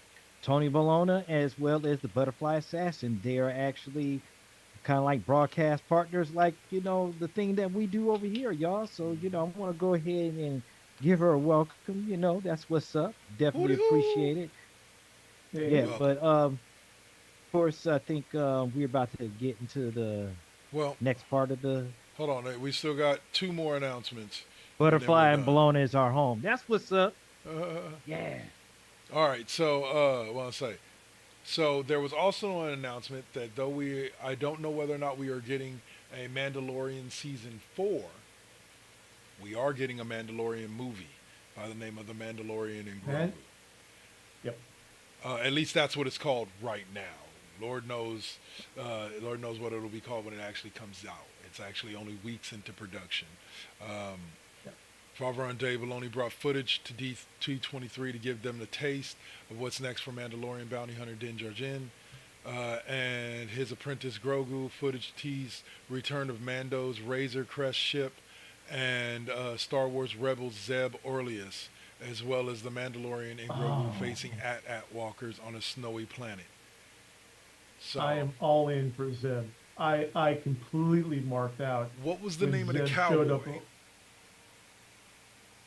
Tony Bologna as well as the Butterfly Assassin. They are actually kind of like broadcast partners, like the thing that we do over here, y'all. So I want to go ahead and give her a welcome. That's what's up. Definitely Hooty hoo. appreciate it. Hey, Yeah, Welcome. but of course, I think we're about to get into the Well, next part of the hold on. We still got 2 more announcements, and then we're Butterfly and done. Bologna is our home. That's what's up. Uh, Yeah. all right. So, what I say? So there was also an announcement that I don't know whether or not we are getting a Mandalorian season 4. We are getting a Mandalorian movie by the name of The Mandalorian and Grogu. man. Yep. At least that's what it's called right now. Lord knows, Lord knows what it'll be called when it actually comes out. It's actually only weeks into production. Um, Yep. Favreau and Dave Filoni brought footage to D23 to give them the taste of what's next for Mandalorian bounty hunter Din Djarin and his apprentice Grogu. Footage teased return of Mando's Razor Crest ship and Star Wars Rebels Zeb Orleans, as well as the Mandalorian and Grogu Oh, facing at walkers on a snowy planet. So, I am all in for Zeb. I completely marked out what was the when name of the Zeb showed up cowboy?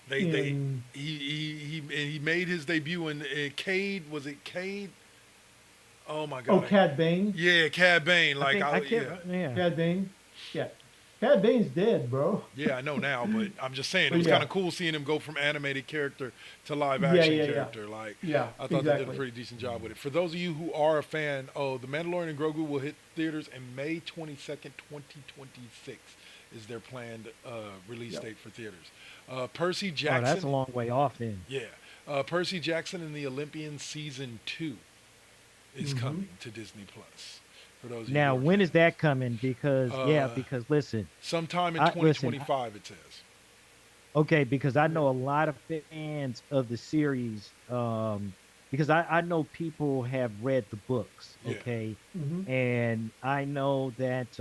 They in, he made his debut in Cade. Was it Cade? Oh my oh, God! Cad Bane. Yeah, Cad Bane. I Like think I I can't. yeah. Yeah. Cad Bane. Yeah. Cat Bane's dead, bro. Yeah, I know now, but I'm just saying it But was kind yeah, of cool seeing him go from animated character to live yeah, action yeah, yeah, character. Like, yeah, I thought they did a exactly. pretty decent job with it. For those of you who are a fan, oh, The Mandalorian and Grogu will hit theaters in May 22nd, 2026 is their planned release Yep. date for theaters. Percy Oh, that's a Jackson, long way off then. yeah, Percy Jackson and the Olympian season 2 is Mm-hmm. coming to Disney Plus. For those of you Now, who are when is fans, that coming? Because yeah, because listen, sometime in I listen. 2025 it says. Okay, because I Yeah. know a lot of fans of the series. Because I know people have read the books. Yeah, Okay, Mm-hmm. and I know that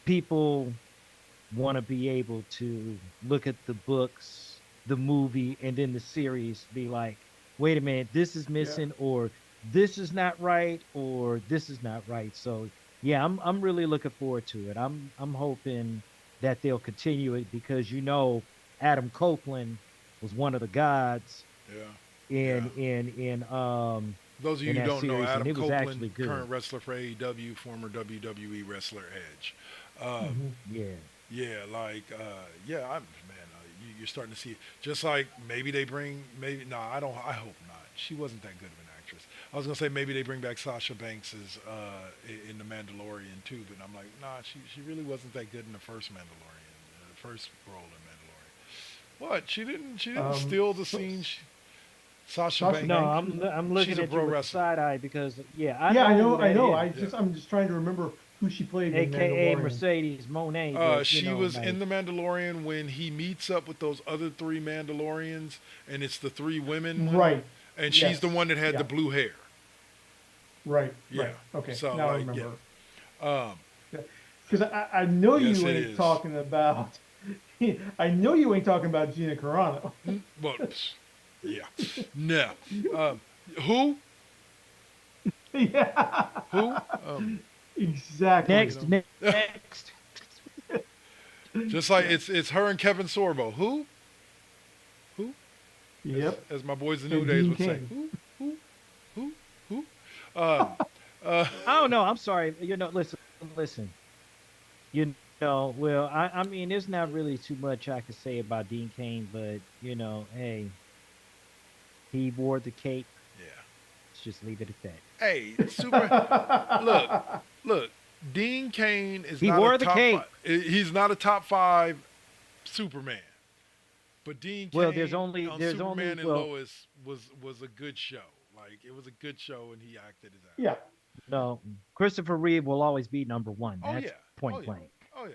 people want to be able to look at the books, the movie, and then the series, be like, wait a minute, this is Yeah. missing, or this is not right, or this is not right. So yeah, I'm really looking forward to it. I'm hoping that they'll continue it because Adam Copeland was one of the gods yeah, yeah. in Those of in you who that don't know, series, and Adam it was Copeland, actually good. current wrestler for AEW, former WWE wrestler Edge. Mm-hmm. Yeah. Yeah, like, yeah, man, you're starting to see it. Just like maybe they bring, maybe, no, I hope not. She wasn't that good of an actress. I was going to say maybe they bring back Sasha Banks in The Mandalorian too, but I'm like, nah, she really wasn't that good in the first Mandalorian, the first role in Mandalorian. What? She didn't steal the So, scene. Sasha Sasha No, Banks, Banks. I'm she's looking a at pro you with the wrestler. side eye because yeah, I Yeah, know who I that know. is, Yeah. I'm just trying to remember who she played in aka Mandalorian. Mercedes Monet, but She was like in The Mandalorian when he meets up with those other three Mandalorians, and it's the three women one, Right. and she's the Yes. one that had the Yeah. blue hair. Right. Yeah. Right. Okay. So Now I like, yeah. remember. Um, Because I know yes, you it ain't is. talking about. I know you ain't talking about Gina Carano. Well, yeah. No. Um, who? Yeah. Who? Exactly. You next, know, next. just like Yeah. it's her and Kevin Sorbo. Who? Who? Yep. As my boys the New And Days Dean would say. Cain. Who? Who? Who? Who? Um, uh, I don't know. I'm sorry. Listen. Well, I mean, there's not really too much I could say about Dean Cain, but hey, he wore the cape. yeah. Let's just leave it at that. Hey, super. Look, look. Dean Cain is He not a wore the top cape. five. He's not a top five Superman. But Dean Well, Cain on there's only Superman and well, Lois was a good show. Like it was a good show, and he acted his ass Yeah. off. no. Christopher Reeve will always be number one. Oh That's yeah, oh point yeah, blank. oh yeah.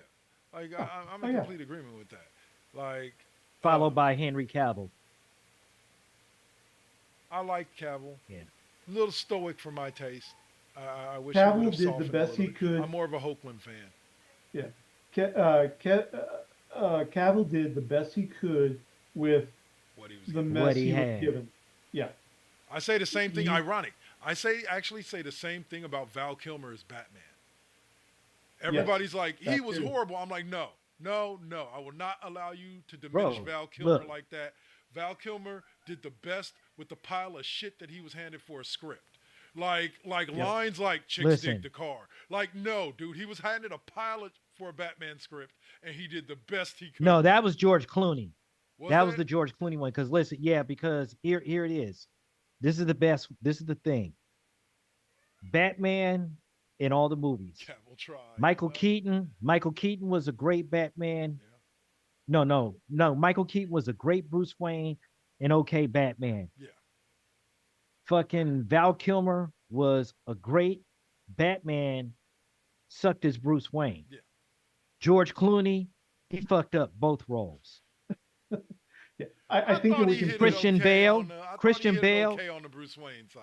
Like Oh, I'm oh in yeah. complete agreement with that. Like, Followed by Henry Cavill. I like Cavill. Yeah. A little stoic for my taste. I wish he would Cavill have did the softened a best little he bit. could. I'm more of a Hoagland fan. Yeah. Cavill did the best he could with What he was the given. What mess he he was had. given. Yeah. I say the same thing. He, Ironic. Actually say the same thing about Val Kilmer as Batman. yes. Everybody's like, he That was too. horrible. I'm like, no, no, no. I will not allow you to diminish Bro, Val Kilmer look, like that. Val Kilmer did the best with the pile of shit that he was handed for a script. Like Yep. lines like chicks dig listen. the car. Like, no, dude, he was handed a pilot for a Batman script and he did the best he could No, with that it. was George Clooney. Was That was that? the George Clooney one. Because listen, yeah, because here it is. This is the best. This is the thing. Batman in all the movies. Cavill tried. Michael Keaton. Michael Keaton was a great Batman. Yeah. No. Michael Keaton was a great Bruce Wayne and okay Batman. Yeah. Fucking Val Kilmer was a great Batman, sucked as Bruce Wayne. Yeah. George Clooney, he fucked up both roles. Yeah. I I think that thought we he can hit it put Christian okay Bale, on the. I thought he Christian hit it Bale, okay on the Bruce Wayne side.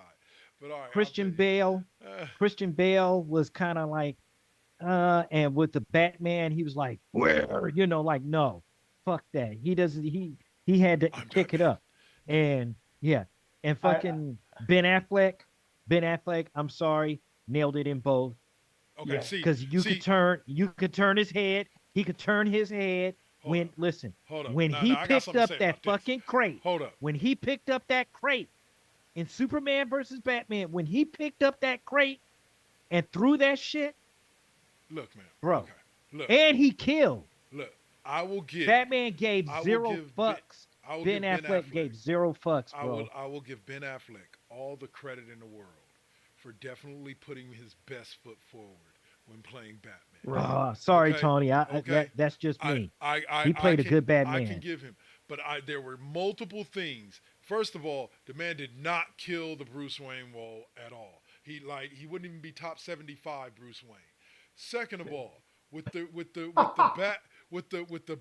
But all right, I'll Christian take it. Bale, Uh, Christian Bale was kind of like, and with the Batman, he was like, where, like, no, fuck that. He doesn't. He had to I'm kick it Batman. up, and yeah, and I fucking Ben Affleck. I'm sorry, nailed it in both Okay, yeah. because you could turn his head. He could turn his head hold when up, listen hold up. when Now, he I got picked something to up say that about this. fucking crate. Hold up. When he picked up that crate in Superman versus Batman, when he picked up that crate and threw that shit, Look, man. bro. Okay. look, and he killed. look. I will give. Batman gave I will zero give. fucks. I will Ben give Ben Affleck Affleck. gave zero fucks, I will. bro. I will give Ben Affleck all the credit in the world for definitely putting his best foot forward when playing Batman. Right. Sorry, Okay, Tony. okay. That's just I me. I I, He I played a can good I can Batman. give him, but there were multiple things. First of all, the man did not kill the Bruce Wayne role at all. He wouldn't even be top 75 Bruce Wayne. Second of all, with the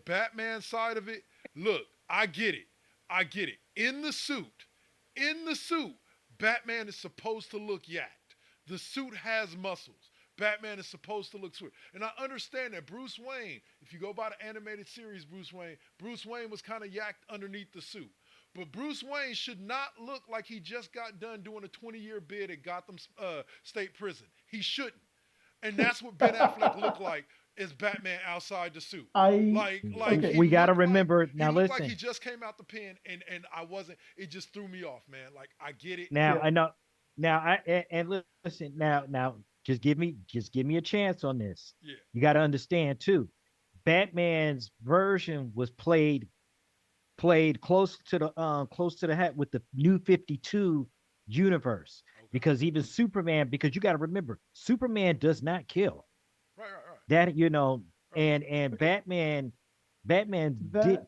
Batman side of it, look, I get it. I get it. In the suit, Batman is supposed to look yacked. The suit has muscles. Batman is supposed to look sweet. And I understand that Bruce Wayne, if you go by the animated series Bruce Wayne was kind of yacked underneath the suit. But Bruce Wayne should not look like he just got done doing a 20-year bid at Gotham State Prison. He shouldn't. And that's what Ben Affleck looked like as Batman outside the suit. I Like okay. he We got to looked like remember he now. looked like he Listen, just came out the pen, and I wasn't. It just threw me off, man. Like I get it. now Yeah. I know. Now and listen. Now, just give me a chance on this. Yeah, You got to understand too. Batman's version was played close to the hat with the new 52 universe, okay. because even Superman, because you got to remember, Superman does not kill. Right. That Right. and Batman That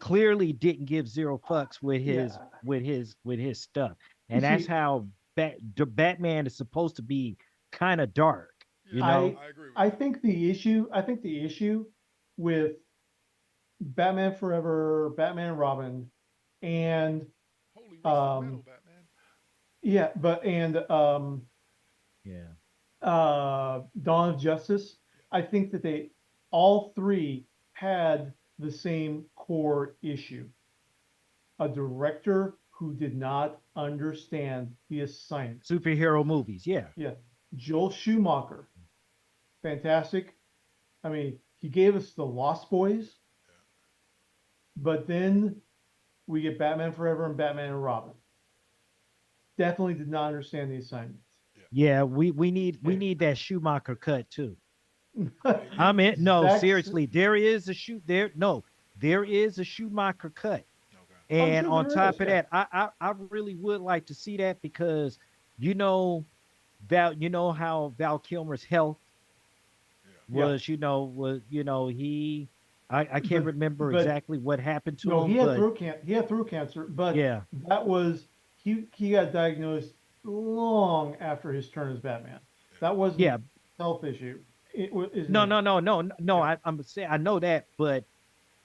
didn't give zero fucks with his yeah. stuff. You And that's see, how Batman is supposed to be, kind of dark, Yeah, you know. I agree with I that. think the issue with Batman Forever, Batman and Robin, and Holy rusted metal, um Batman. yeah, but and Yeah. Dawn of Justice, I think that they all three had the same core issue. A director who did not understand the assignment. Superhero movies, yeah. Yeah. Joel Schumacher, fantastic. I mean, he gave us the Lost Boys, but then we get Batman Forever and Batman and Robin. Definitely did not understand the assignment. Yeah, Yeah, we Okay. need that Schumacher cut too. yeah. I mean, no, Zach's, seriously, there is a shoot there. No, there is a Schumacher cut. Okay. I'm And sure on there is. top of Yeah. that, I really would like to see that, because you know you know how Val Kilmer's health Yeah. Yeah. he, I can't remember But exactly what happened to no, him, but he had throat cancer, but yeah. that was he got diagnosed long after his turn as Batman. That Yeah. wasn't health issue. Isn't No, it? no, no, no, no. Yeah. I'm saying, I know that, but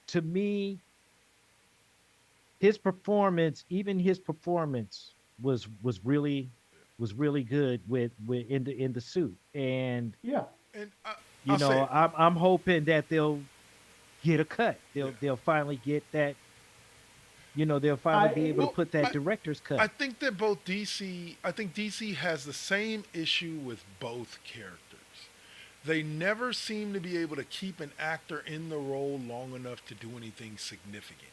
to me, even his performance was really good with in the suit. And Yeah. And I'll say it. I'm hoping that they'll get a cut. Yeah. They'll finally get that. They'll finally be I able to Well, put that director's I cut. think that both DC, I think DC has the same issue with both characters. They never seem to be able to keep an actor in the role long enough to do anything significant.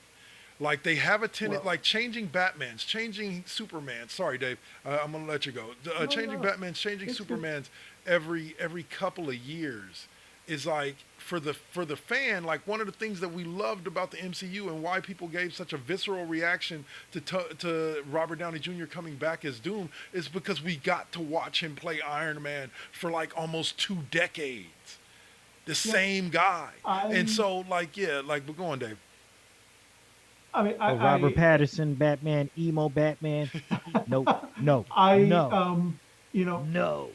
Like they have a tendency, well, like changing Batman's, changing Superman. Sorry, Dave, I'm gonna let you go. no, Changing no, Batman's, changing it's good. Superman's every couple of years is like for the fan. Like one of the things that we loved about the MCU and why people gave such a visceral reaction to Robert Downey Jr. coming back as Doom is because we got to watch him play Iron Man for like almost 2 decades. The Yeah. same guy, and I so like yeah, like but go on, Dave. I mean Oh, Robert Pattinson, Batman, emo Batman. Nope, no, I no, you know no.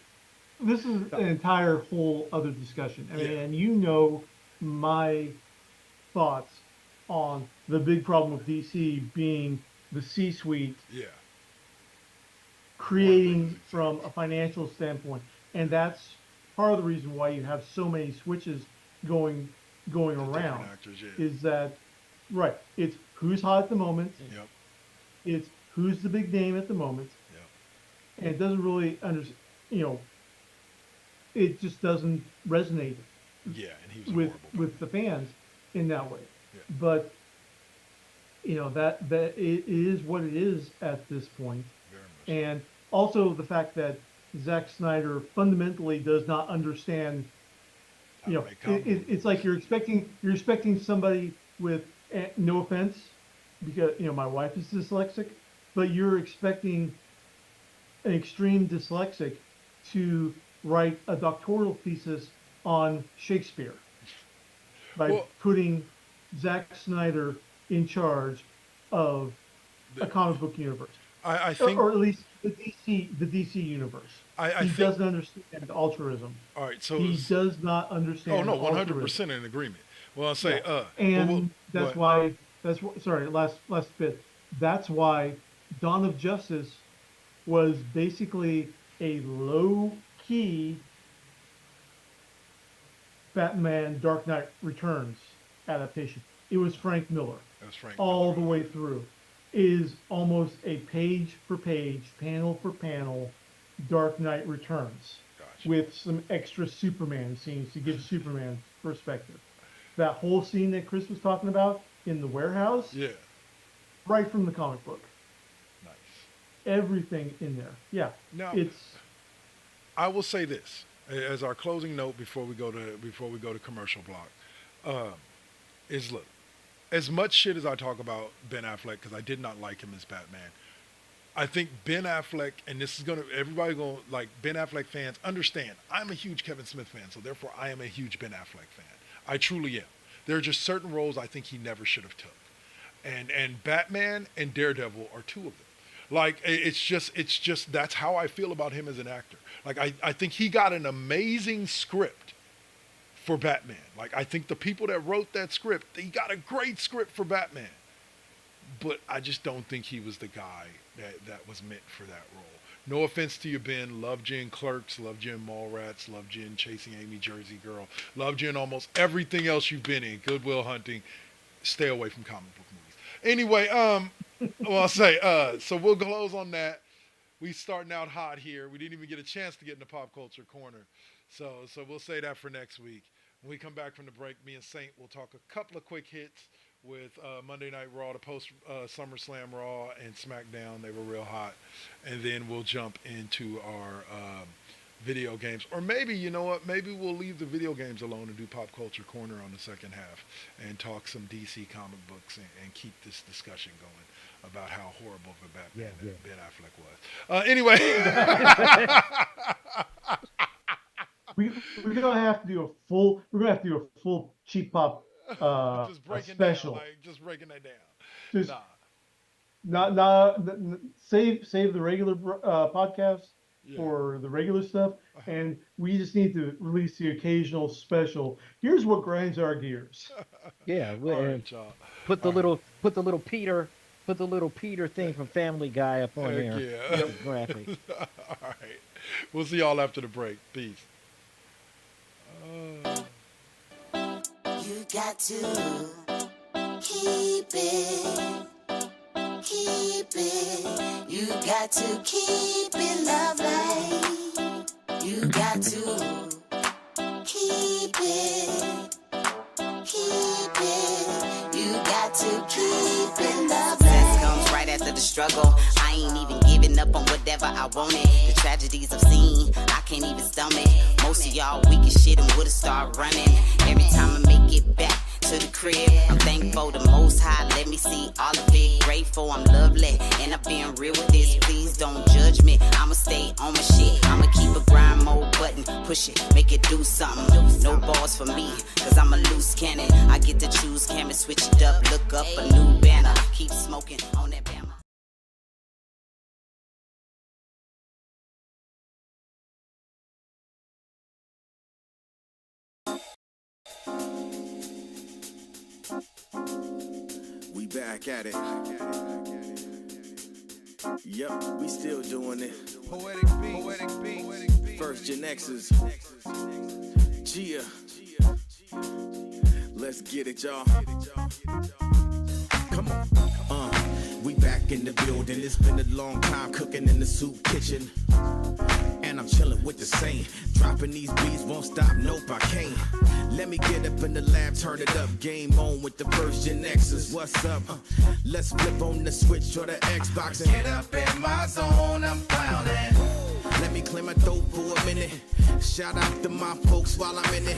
this is an entire whole other discussion. I mean, Yeah, and you know my thoughts on the big problem with DC being the C-suite yeah. Warner Brothers, creating from exactly. a financial standpoint, and that's part of the reason why you have so many switches going going The different around. actors, yeah. Is that right? It's who's hot at the moment. Yep, It's who's the big name at the moment, yep. and it doesn't really you know, it just doesn't resonate Yeah, and he was horrible with Batman. the fans in that way. Yeah, But that it is what it is at this point. very much so. And also the fact that Zack Snyder fundamentally does not understand how to make comic it's like you're expecting somebody with, no offense, because my wife is dyslexic, but you're expecting an extreme dyslexic to write a doctoral thesis on Shakespeare by Well- putting Zack Snyder in charge of a comic book universe, I or, think. or at least the DC universe. I He think. doesn't understand altruism. All right. So. He does not understand. Oh no, altruism. 100% in agreement. Well, I'll say. Yeah. But And that's what- why. Sorry. Last bit. That's why Dawn of Justice was basically a low key Batman Dark Knight Returns adaptation. It was Frank Miller That's Frank. all the way through. Is almost a page for page, panel for panel, Dark Knight Returns, Gotcha. with some extra Superman scenes to give Superman perspective. That whole scene that Chris was talking about in the warehouse, Yeah. right from the comic book. Nice. Everything in there. Yeah. Now, It's I will say this as our closing note before we go to commercial block, is look, as much shit as I talk about Ben Affleck because I did not like him as Batman, I think Ben Affleck, and this is everybody gonna like Ben Affleck fans understand. I'm a huge Kevin Smith fan, so therefore I am a huge Ben Affleck fan. I truly am. There are just certain roles I think he never should have took, and Batman and Daredevil are two of them. Like it's just that's how I feel about him as an actor. Like I think he got an amazing script for Batman. Like I think the people that wrote that script, he got a great script for Batman. But I just don't think he was the guy that was meant for that role. No offense to you, Ben. Loved you in Clerks, loved you in Mallrats, loved you in Chasing Amy, Jersey Girl, loved you in almost everything else you've been in. Good Will Hunting. Stay away from comic book movies. Anyway, well, I'll say, so we'll close on that. We starting out hot here. We didn't even get a chance to get in the pop culture corner. So we'll say that for next week. When we come back from the break, me and Saint will talk a couple of quick hits with Monday Night Raw, the post SummerSlam Raw and SmackDown. They were real hot. And then we'll jump into our video games. Or maybe, you know what, maybe we'll leave the video games alone and do Pop Culture Corner on the second half and talk some DC comic books and keep this discussion going about how horrible of a Batman that Ben Affleck was. Anyway. we're gonna have to do a full cheap pop just breaking special. down, like just breaking that down. Just nah. save the regular podcast for the regular stuff, and we just need to release the occasional special. Here's what grinds our gears. Yeah, All right, y'all. put the little Peter thing from Family Guy up on there. Yeah. Graphic. All right. We'll see y'all after the break. Peace. You got to keep it. You got to keep it lovely. You got to keep it. You got to keep it lovely. Success comes right after the struggle. I ain't even giving up on whatever I wanted. The tragedies I've seen, I can't even stomach. Most of y'all weak as shit and would've started running. Every time I make it back to the crib, I'm thankful the Most High let me see all of it. Grateful I'm lovely, and I'm being real with this. Please don't judge me, I'ma stay on my shit. I'ma keep a grind mode button, push it, make it do something. No balls for me, cause I'm a loose cannon. I get to choose, camera, switch it up, look up a new banner. Keep smoking on that banner. We back at it. Yep, we still doing it. Poetic beat. First GenXers. Gia. Let's get it, y'all. Come on. We we back in the building. It's been a long time cooking in the soup kitchen. And I'm chilling with the same. Dropping these beats, won't stop, nope, I can't. Let me get up in the lab, turn it up. Game on with the first GenXers, what's up? Let's flip on the switch or the Xbox and get up in my zone, I'm clowning. Let me clear my throat for a minute. Shout out to my folks while I'm in it.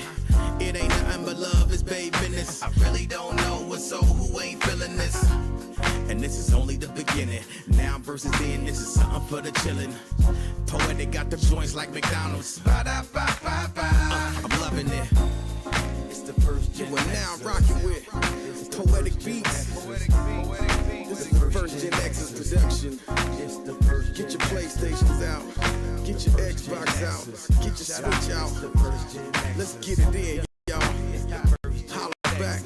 It ain't nothing but love, it's babe business. I really don't know what's so who ain't feeling this. And this is only the beginning. Now versus then, this is something for the chillin'. Poetic got the joints like McDonald's. Ba-da-ba-ba-ba. I'm loving it. It's the first Gen. We're now rocking with Poetic Beats. This is the first GenXers production. Get your PlayStations out. Get your Xbox out. Get your Switch out. Let's get it in, y'all. Holla back.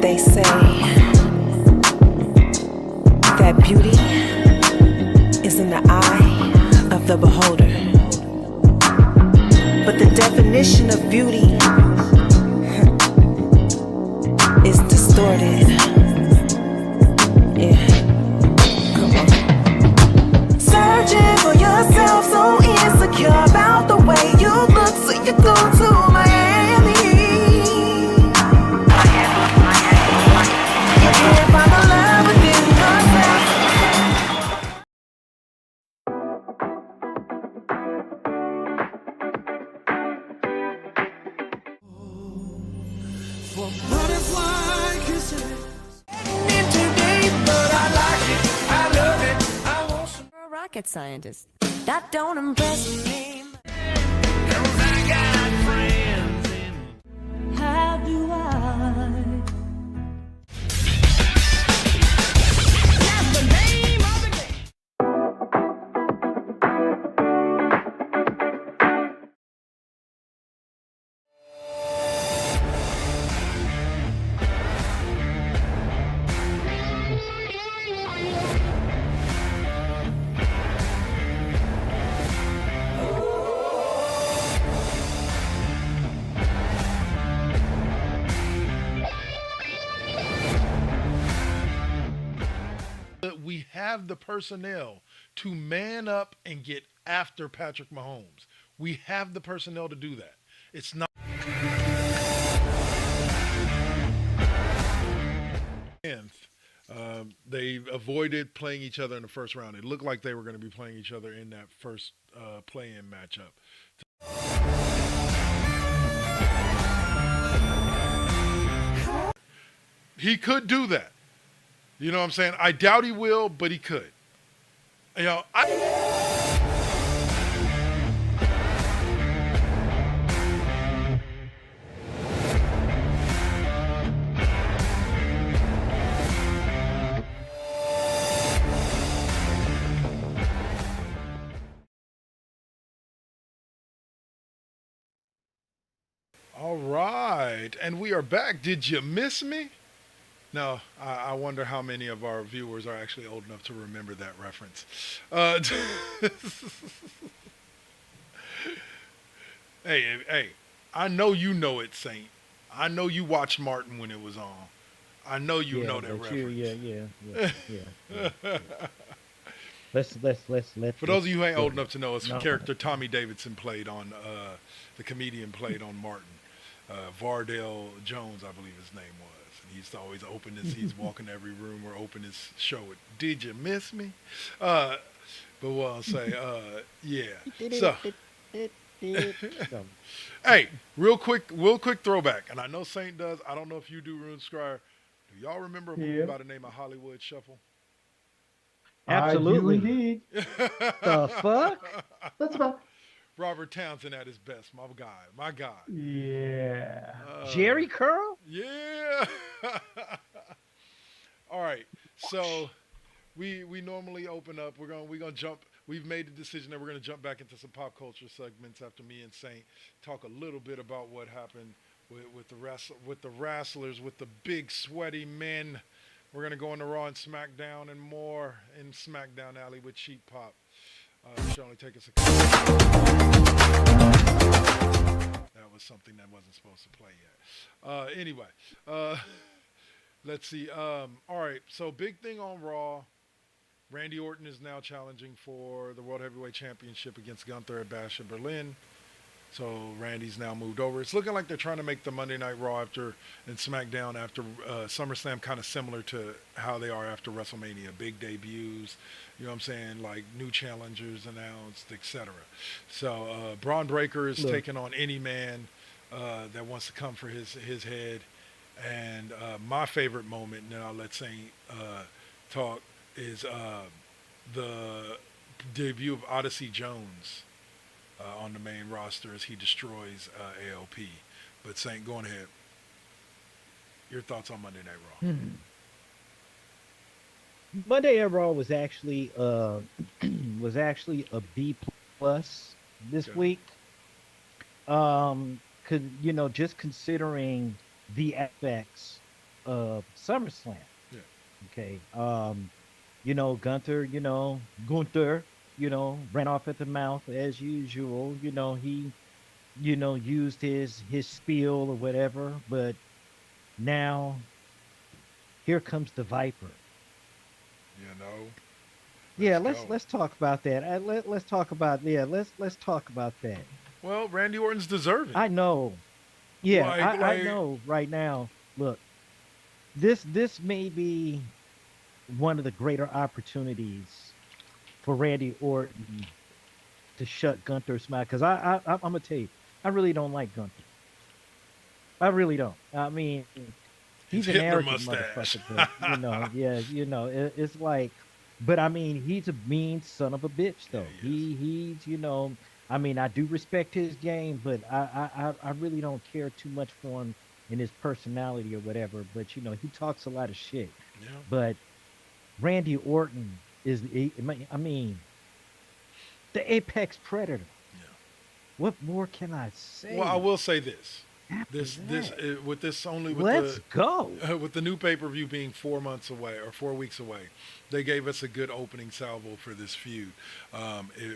They say that beauty is in the eye of the beholder. But the definition of beauty is distorted. Yeah. Come on. Searching for yourself, so insecure about the way you look, so you go to Miami. You can't find the love within yourself. For butterfly kisses. A rocket scientist. That don't impress me. How do I? That's the name of the game. We have the personnel to man up and get after Patrick Mahomes. We have the personnel to do that. It's not. They avoided playing each other in the first round. It looked like they were going to be playing each other in that first play-in matchup. He could do that. You know what I'm saying? I doubt he will, but he could. You know, all right, and we are back. Did you miss me? No, I wonder how many of our viewers are actually old enough to remember that reference. Hey, I know you know it, Saint. I know you watched Martin when it was on. I know you know that reference. Yeah. Let's. For those of you who ain't old enough to know, it's the character Tommy Davidson played on, the comedian played on Martin. Vardell Jones, I believe his name was. And he used to always open his, he's walking every room or open his show with, "Did you miss me?" But what I'll say, yeah. So, hey, real quick throwback. And I know Saint does. I don't know if you do, Rune Scryer. Do y'all remember a movie Yeah, by the name of Hollywood Shuffle? I do Absolutely. indeed. The fuck? That's about. Robert Townsend at his best, my guy, my guy. Yeah. Jerry Curl? Yeah. All right. So we normally open up. We're gonna jump. We've made the decision that we're gonna jump back into some pop culture segments after me and Saint talk a little bit about what happened with the wrestlers, with the big sweaty men. We're gonna go into Raw and SmackDown and more in SmackDown Alley with Cheap Pop. It should only take us a couple. That was something that wasn't supposed to play yet. Anyway, uh, let's see. All right, so big thing on Raw. Randy Orton is now challenging for the World Heavyweight Championship against Gunther at Bash in Berlin. So Randy's now moved over. It's looking like they're trying to make the Monday Night Raw and SmackDown after SummerSlam kind of similar to how they are after WrestleMania. Big debuts, you know what I'm saying? Like new challengers announced, etc. So Braun Breaker is taking on any man that wants to come for his head. And my favorite moment, and then I'll let Saint talk, is the debut of Odyssey Jones on the main roster as he destroys AOP. But Saint, go on ahead. Your thoughts on Monday Night Raw? Monday Night Raw was actually was actually a B plus this Okay. week. Could just considering the aspects of SummerSlam. Yeah. Okay. Gunther, ran off at the mouth as usual. He, used his spiel or whatever, but now here comes the Viper. You know. Yeah, Let's go. let's talk about that. Let's talk about let's talk about that. Well, Randy Orton's deserving. I know. Yeah, I Like- know right now. Look, this may be one of the greater opportunities for Randy Orton to shut Gunther's mouth. Because I'm gonna tell you, I really don't like Gunther. I really don't. I mean, he's His an Hitler arrogant mustache. motherfucker, but yeah, it's like, but I mean, he's a mean son of a bitch, though. Yeah, he He's, I mean, I do respect his game, but I really don't care too much for him in his personality or whatever. But he talks a lot of shit. Yeah. But Randy Orton I mean, the apex predator. Yeah. What more can I say? Well, I will say this. after This that? with this only with Let's the go. with the new pay-per-view being 4 months away or 4 weeks away, they gave us a good opening salvo for this feud.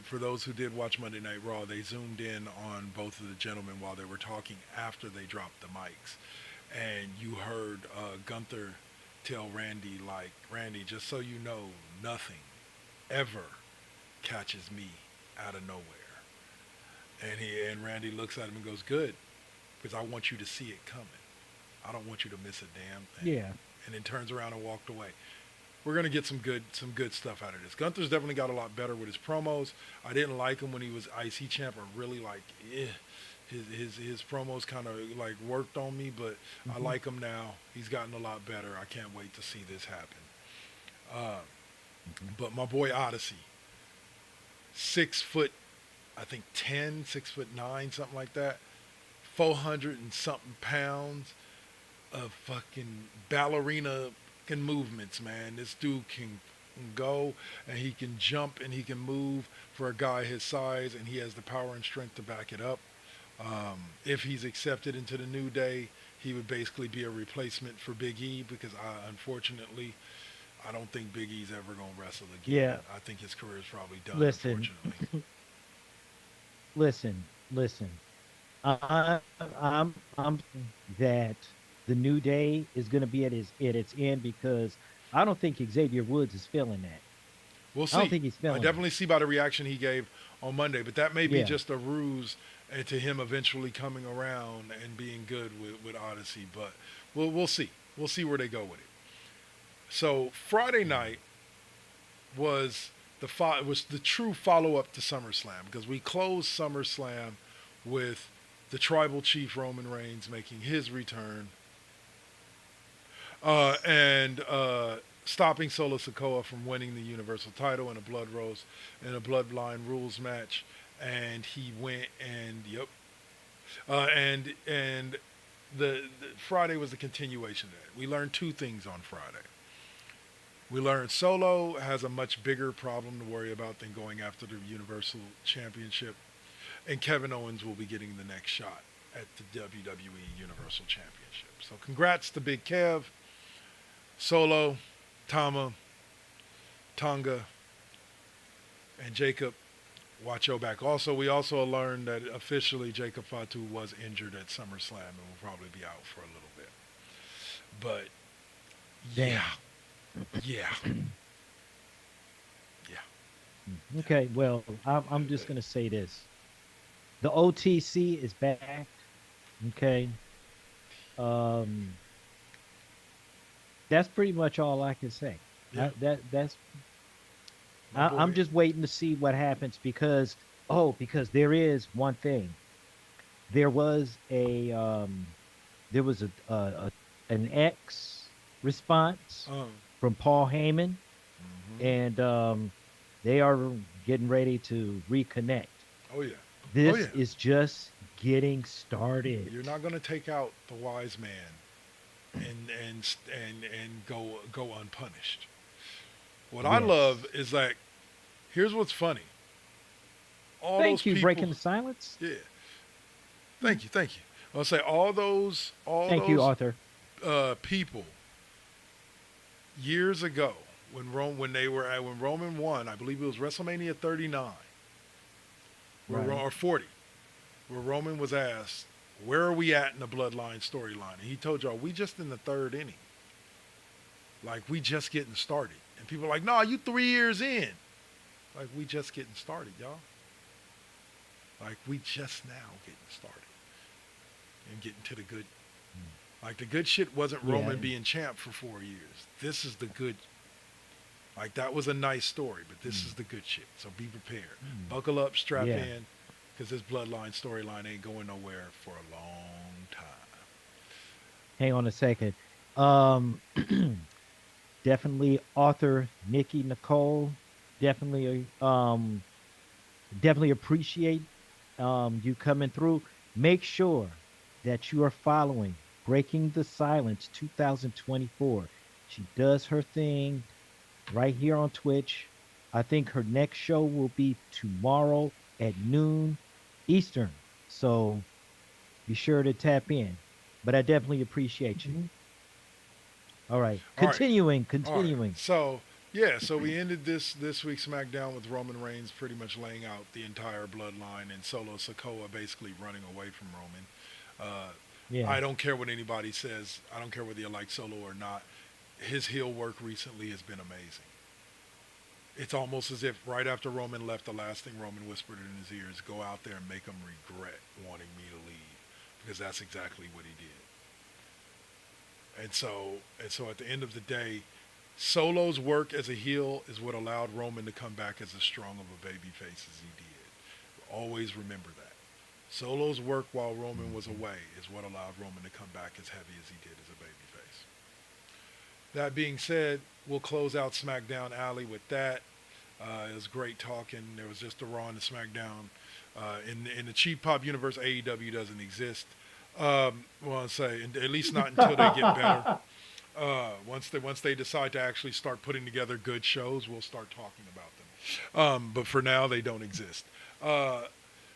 For those who did watch Monday Night Raw, they zoomed in on both of the gentlemen while they were talking after they dropped the mics, and you heard Gunther tell Randy, like, Randy, just so you know, nothing ever catches me out of nowhere. And Randy looks at him and goes, good, because I want you to see it coming. I don't want you to miss a damn thing. Yeah. And then turns around and walked away. We're gonna get some good stuff out of this. Gunther's definitely got a lot better with his promos. I didn't like him when he was IC champ. I really like his promos kind of like worked on me, but I like him now. He's gotten a lot better. I can't wait to see this happen. But my boy Odyssey, 6 foot, I think 10, 6'9", something like that, 400 and something pounds of fucking ballerina movements, man. This dude can go and he can jump and he can move for a guy his size, and he has the power and strength to back it up. If he's accepted into the New Day, he would basically be a replacement for Big E, because unfortunately, I don't think Big E's ever gonna wrestle again. Yeah. I think his career is probably done. Listen. Unfortunately. Listen. I'm that the New Day is going to be at its end, because I don't think Xavier Woods is feeling that. We'll see. I don't think he's feeling I definitely see by the reaction he gave on Monday, but that may be Yeah. just a ruse to him eventually coming around and being good with Odyssey. But we'll see. We'll see where they go with it. So Friday night was the true follow-up to SummerSlam, because we closed SummerSlam with the Tribal Chief Roman Reigns making his return And stopping Solo Sikoa from winning the Universal title in a blood rose in a bloodline rules match, and he went and yep, and the Friday was the continuation of that. We learned two things on Friday. We learned Solo has a much bigger problem to worry about than going after the Universal Championship, and Kevin Owens will be getting the next shot at the WWE Universal Championship. So congrats to Big Kev, Solo, Tama, Tonga, and Jacob. Watch your back. Also, we also learned that officially Jacob Fatu was injured at SummerSlam and will probably be out for a little bit. But Damn. yeah, yeah. Okay, well, I'm just gonna say this: the OTC is back. Okay, um, that's pretty much all I can say. Yeah. That's My I'm boy. just waiting to see what happens because there is one thing. There was a an X response Um, from Paul Heyman, mhm. and they are getting ready to reconnect. Oh yeah. Oh This yeah. is just getting started. You're not going to take out the wise man and go unpunished. What I love Yes. is like, here's what's funny. All those Thank you, people, breaking the silence. yeah. Thank you. I'll say all Thank you, those Arthur. people years ago when Roman won, I believe it was WrestleMania 39 Right. or 40, where Roman was asked, "Where are we at in the Bloodline storyline?" And he told y'all, "We just in the third inning, like we just getting started." And people are like, "Nah, you 3 years in." Like we just getting started, y'all. Like we just now getting started and getting to the good. Like the good shit wasn't Yeah. Roman being champ for 4 years. This is the good. Like that was a nice story, but this is the good shit. So be prepared. Buckle up, strap Yeah. in, because this bloodline storyline ain't going nowhere for a long time. Hang on a second. Um, definitely author Nikki Nicole. Definitely, definitely appreciate you coming through. Make sure that you are following Breaking the Silence 2024. She does her thing right here on Twitch. I think her next show will be tomorrow at noon Eastern. So be sure to tap in. But I definitely appreciate you. Mhm. All right. All right. Continuing, All right. continuing. So yeah, so we ended this week's SmackDown with Roman Reigns pretty much laying out the entire bloodline and Solo Sokoa basically running away from Roman. Uh, Yeah. I don't care what anybody says. I don't care whether you like Solo or not. His heel work recently has been amazing. It's almost as if right after Roman left, the last thing Roman whispered in his ear is, "Go out there and make him regret wanting me to leave," because that's exactly what he did. And so at the end of the day, Solo's work as a heel is what allowed Roman to come back as strong of a babyface as he did. Always remember that. Solo's work while Roman was away is what allowed Roman to come back as heavy as he did as a babyface. That being said, we'll close out SmackDown Alley with that. It was great talking. There was just a Raw and a SmackDown. In the cheap pop universe, AEW doesn't exist. Well, I say at least not until they get better. Once they decide to actually start putting together good shows, we'll start talking about them. But for now, they don't exist.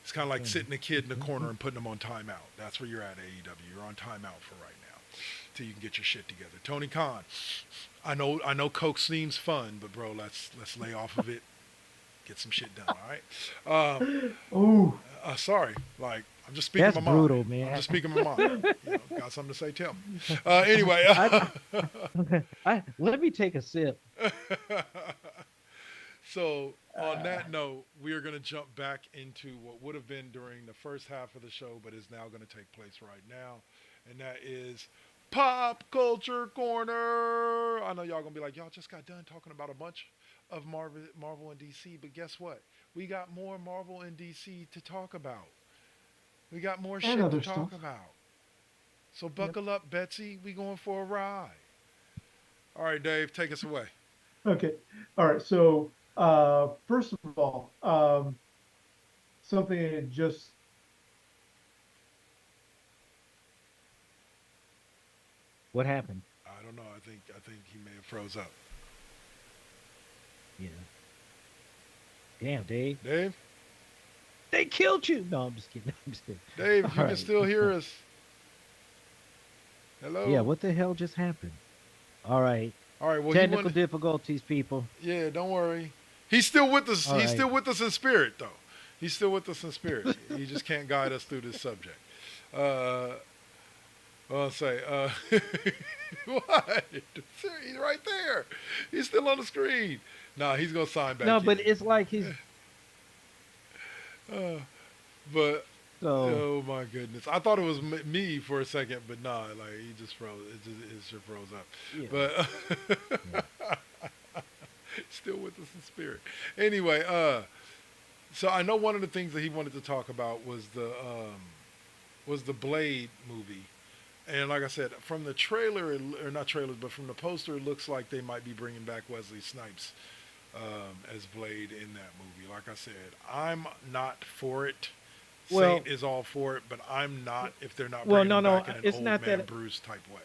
It's kind of like sitting a kid in the corner and putting them on timeout. That's where you're at, AEW. You're on timeout for right now, till you can get your shit together. Tony Khan, I know Coke seems fun, but bro, let's lay off of it. Get some shit done. All right. Ooh, Sorry, like I'm just speaking That's my mind. brutal, I'm man. just speaking my mind. Got something to say? Tell me. Anyway, Let me take a sip. so on that note, we are going to jump back into what would have been during the first half of the show, but is now going to take place right now, and that is Pop Culture Corner. I know y'all gonna be like, y'all just got done talking about a bunch of Marvel and DC, but guess what? We got more Marvel and DC to talk about. We got more and shit to other talk stuff. about. So Yep. buckle up, Betsy. We going for a ride. All right, Dave, take us away. Okay. All right. So, first of all, something that just What happened? I don't know. I think he may have froze up. Yeah. Damn, Dave. Dave, They killed you. No, I'm just kidding. I'm just kidding. Dave, All if you can right. still hear us. Yeah, Hello. what the hell just happened? All right. All right. Well, he Technical wanted. difficulties, people. Yeah, don't worry. He's still with us. All He's right. still with us in spirit, though. He's still with us in spirit. He just can't guide us through this subject. Uh, I'll say, what? He's right there. He's still on the screen. Nah, he's gonna sign back No, in. but it's like he's But so oh my goodness, I thought it was me for a second, but nah, like he just froze. It just froze up. yeah. But still with us in spirit. Anyway, so I know one of the things that he wanted to talk about was the Blade movie. And like I said, from the trailer, or not trailers, but from the poster, it looks like they might be bringing back Wesley Snipes as Blade in that movie. Like I said, I'm not for it. Well- Saint is all for it, but I'm not if they're not Well, bringing no, him no, back in an it's old not man that- Bruce type way.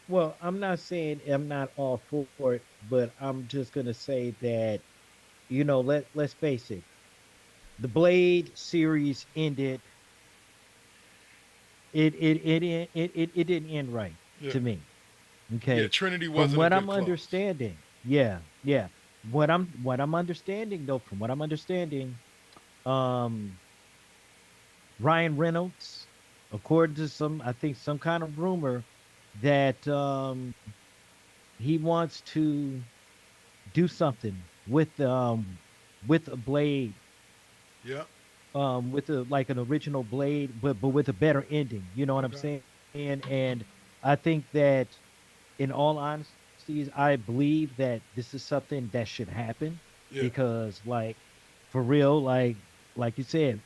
well, I'm not saying I'm not all for it, but I'm just gonna say that, let's face it, the Blade series ended. It didn't end right Yeah. to me. Okay. Yeah, Trinity From wasn't what a good I'm close. understanding, yeah. What I'm understanding though, from what I'm understanding, um, Ryan Reynolds, according to I think some kind of rumor that he wants to do something with a Blade, Yeah. with a like an original Blade, but with a better ending. You know what I'm Okay. saying? And I think that, in all honesty, I believe that this is something that should happen Yeah. because, like, for real, like you said,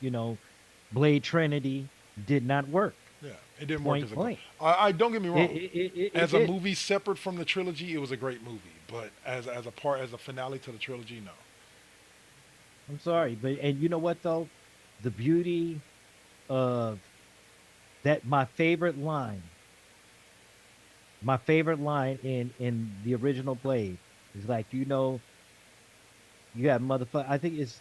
Blade Trinity did not work. Yeah. It didn't work Point as a. blank. I don't get me wrong. It As a did. movie separate from the trilogy, it was a great movie. But as a finale to the trilogy, no. I'm sorry, but and you know what though, the beauty of that, my favorite line in the original Blade is like, you got motherfucker. I think it's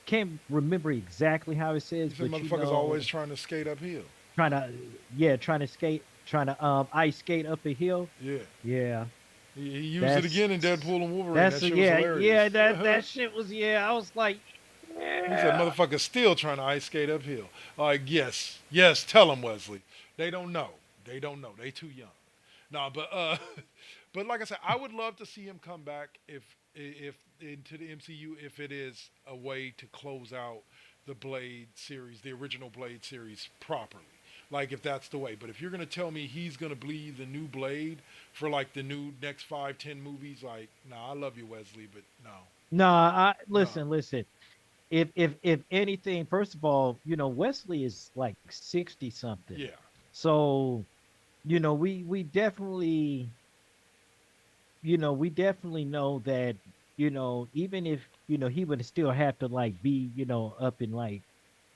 can't remember exactly how it says, He said but motherfuckers always trying to skate uphill. trying to trying to ice skate up a hill. Yeah. Yeah, He used it that's again in Deadpool and Wolverine. that's That shit was yeah hilarious. that shit was I was like, He said motherfuckers still trying to ice skate uphill. Like, yes, tell them, Wesley. They don't know. They don't know. They too young. No, but but like I said, I would love to see him come back if into the MCU if it is a way to close out the Blade series, the original Blade series properly. Like if that's the way. But if you're gonna tell me he's gonna be the new Blade for like the new next 5, 10 movies, like, nah, I love you, Wesley, but no. nah. No. Listen. If anything, first of all, Wesley is like 60 something. Yeah. So, we definitely, we definitely know that, even if, he would still have to like be, up in like,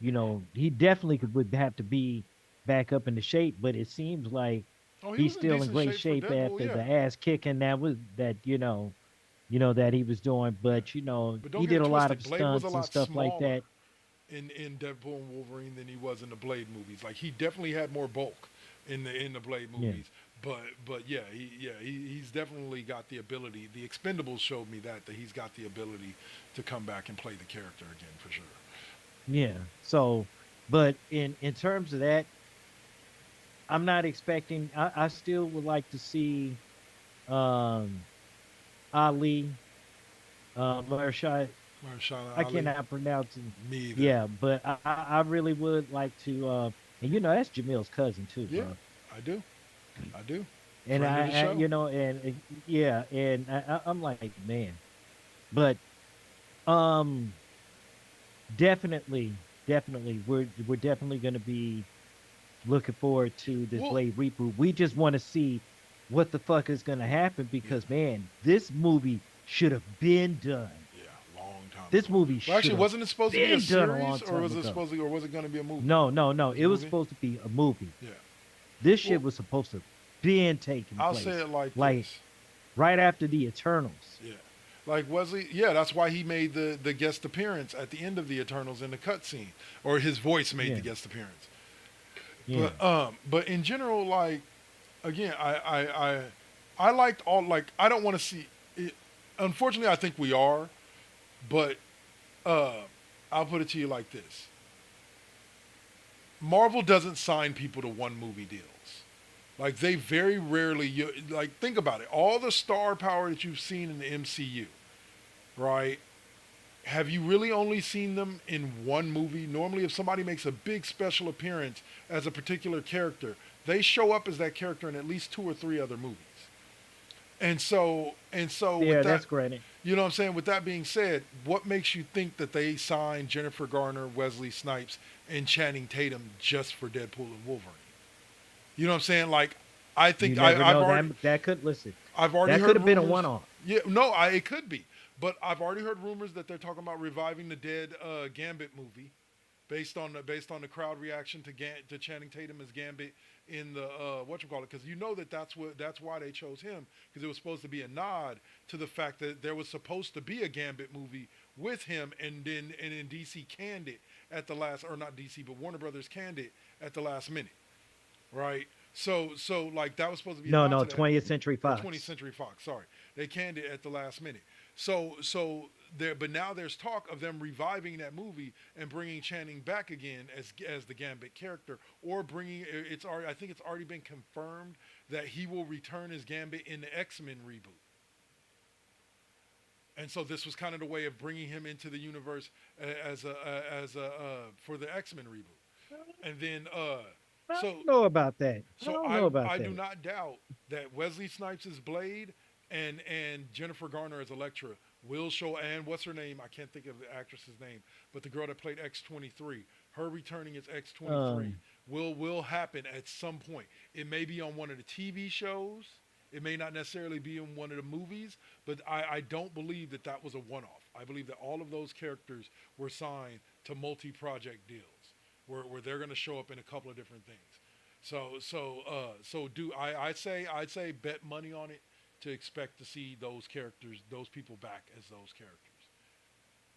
he definitely would have to be back up into shape, but it seems like Oh, he he's was in still in decent great shape for shape Deadpool, after yeah. the ass kicking that he was doing, but But don't he get did it a lot of twisted. Blade was stunts a and lot stuff like smaller that. in Deadpool and Wolverine than he was in the Blade movies. Like he definitely had more bulk in the Blade Yeah. movies. But yeah, he's definitely got the ability. The Expendables showed me that he's got the ability to come back and play the character again for sure. Yeah. So, but in terms of that, I'm not expecting. I still would like to see um Ali, Marshall. Mahershala I Ali, cannot pronounce it. me either. Yeah, but I really would like to. And that's Jamil's cousin too, Yeah, bro. I do. And Friend of the show. yeah, and I'm like, man, but um, definitely, we're definitely going to be looking forward to this Well- Blade reboot. We just want to see what the fuck is gonna happen because man, this movie should have been done. Yeah, long time This ago. movie Well, actually, should have wasn't it supposed to be a been done a long series, or time was it ago. supposed to, or was it going to be a movie? No, no, no. It was a It was movie. supposed to be a movie. Yeah. This shit Well, was supposed to been taking I'll say place. it like Like this. right after the Eternals. Yeah. Like Wesley, yeah, that's why he made the guest appearance at the end of the Eternals in the cutscene, or his voice made Yeah. the guest appearance. Yeah. But in general, like again, I liked all, like I don't want to see it. Unfortunately, I think we are, but I'll put it to you like this: Marvel doesn't sign people to one movie deals. Like they very rarely, like think about it. All the star power that you've seen in the MCU, right? Have you really only seen them in one movie? Normally, if somebody makes a big special appearance as a particular character, they show up as that character in at least 2 or 3 other movies. And so Yeah, with that's that, granted. you know what I'm saying? With that being said, what makes you think that they signed Jennifer Garner, Wesley Snipes, and Channing Tatum just for Deadpool and Wolverine? You know what I'm saying? Like, I You think never I've know. already, That could listen. I've already That heard could have been a rumors. one-off. Yeah, no, it could be, but I've already heard rumors that they're talking about reviving the dead Gambit movie, based on the crowd reaction to Channing Tatum as Gambit in the whatchamacallit, because you know that's why they chose him, because it was supposed to be a nod to the fact that there was supposed to be a Gambit movie with him, and then DC canned it at the last, or not DC, but Warner Brothers canned it at the last minute, right? So like that was supposed to be a No, nod no, to that. 20th Century Or Fox. 20th Century Fox. Sorry, they canned it at the last minute. So there, but now there's talk of them reviving that movie and bringing Channing back again as the Gambit character, or bringing it's already, I think it's already been confirmed that he will return as Gambit in the X-Men reboot. And so this was kind of the way of bringing him into the universe as a for the X-Men reboot. And then I so don't know about that. I so don't know about I that. do not doubt that Wesley Snipes is Blade and Jennifer Garner as Elektra will show, and what's her name? I can't think of the actress's name, but the girl that played X-23, her returning as X-23 will happen at some point. It may be on one of the TV shows. It may not necessarily be in one of the movies, but I don't believe that was a one-off. I believe that all of those characters were signed to multi-project deals, where they're going to show up in a couple of different things. I'd say bet money on it to expect to see those characters, those people back as those characters.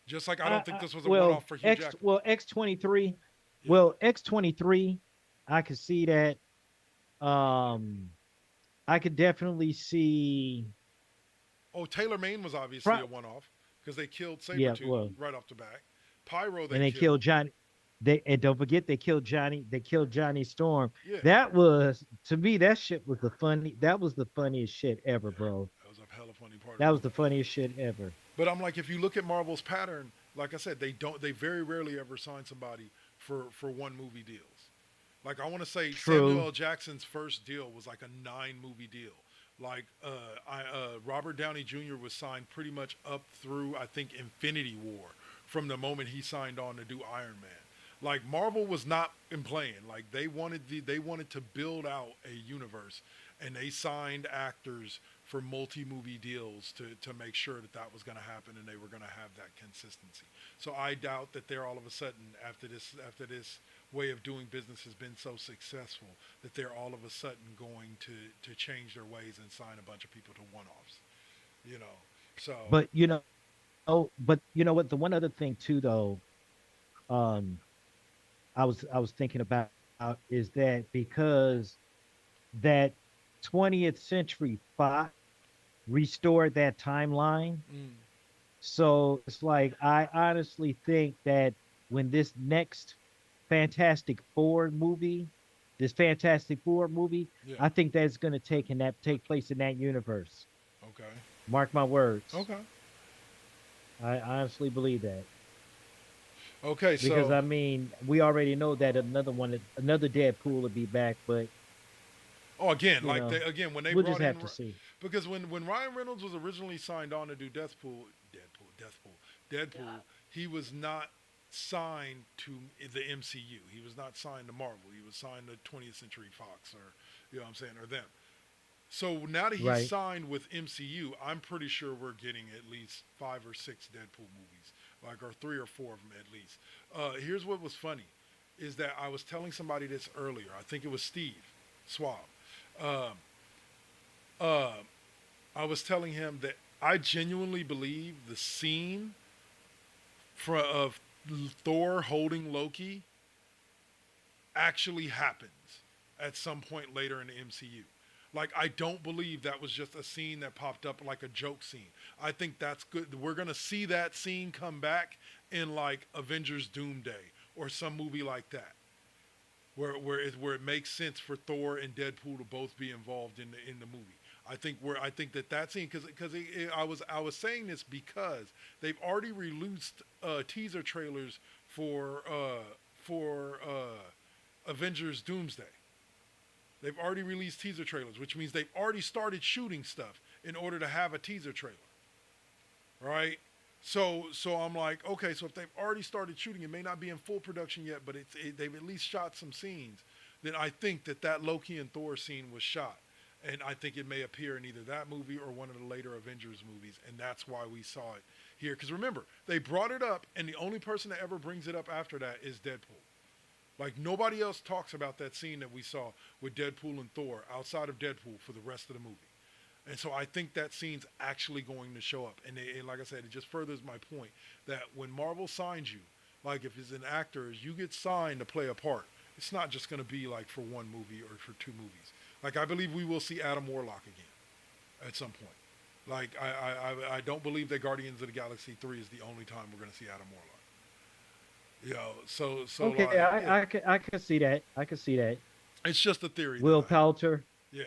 Just like I don't think this was a one-off for Hugh Jackman. Well, X-23. Yeah. Well, X-23, I could see that. I could definitely see. Oh, Taylor Maine was obviously a one-off because they killed Yeah, Sabretooth well, right off the back. Pyro and they killed Johnny. And don't forget they killed Johnny. They killed Johnny Storm. Yeah. That was, to me, that shit was the funny. That was the funniest shit ever, bro. That was a hella funny part. That was the funniest shit ever. But I'm like, if you look at Marvel's pattern, like I said, they very rarely ever sign somebody for one movie deals. Like I want to say True. Samuel L. Jackson's first deal was like a 9-movie deal. Like Robert Downey Jr. was signed pretty much up through, I think, Infinity War, from the moment he signed on to do Iron Man. Like Marvel was not in playing. Like they wanted to build out a universe, and they signed actors for multi-movie deals to make sure that was going to happen, and they were going to have that consistency. So I doubt that they're all of a sudden, after this way of doing business has been so successful, that they're all of a sudden going to change their ways and sign a bunch of people to one-offs. You know. So But but you know what? The one other thing too, though, I was thinking about is that because that 20th Century Fox restored that timeline. So it's like I honestly think that when this next Fantastic Four movie, I think that's going to take place in that universe. okay. Mark my words. Okay. I honestly believe that. Okay, so Because I mean, we already know that another Deadpool will be back, but again, you like know, when they we'll brought just have in, to see. because when Ryan Reynolds was originally signed on to do Deadpool, he was not signed to the MCU. He was not signed to Marvel. He was signed to 20th Century Fox, or you know what I'm saying, or them. So now that he's Right. signed with MCU, I'm pretty sure we're getting at least 5 or 6 Deadpool movies, like or 3 or 4 of them at least. Here's what was funny, is that I was telling somebody this earlier. I think it was Steve Swab. Um, uh, I was telling him that I genuinely believe the scene of Thor holding Loki actually happens at some point later in the MCU. Like, I don't believe that was just a scene that popped up like a joke scene. I think that's good. We're going to see that scene come back in like Avengers Doomsday or some movie like that. Where it makes sense for Thor and Deadpool to both be involved in the movie. I think that scene, because I was saying this because they've already released teaser trailers for Avengers Doomsday. They've already released teaser trailers, which means they've already started shooting stuff in order to have a teaser trailer, right? So I'm like, okay, so if they've already started shooting, it may not be in full production yet, but they've at least shot some scenes. Then I think that Loki and Thor scene was shot, and I think it may appear in either that movie or one of the later Avengers movies, and that's why we saw it here. Because remember, they brought it up, and the only person that ever brings it up after that is Deadpool. Like, nobody else talks about that scene that we saw with Deadpool and Thor outside of Deadpool for the rest of the movie. And so I think that scene's actually going to show up. And like I said, it just furthers my point that when Marvel signs you, like if it's an actor, you get signed to play a part. It's not just going to be like for one movie or for 2 movies. Like, I believe we will see Adam Warlock again at some point. Like, I don't believe that Guardians of the Galaxy 3 is the only time we're going to see Adam Warlock. You know, so Okay, like, yeah. I could see that. I could see that. It's just a theory that Will I have. Poulter, Yeah.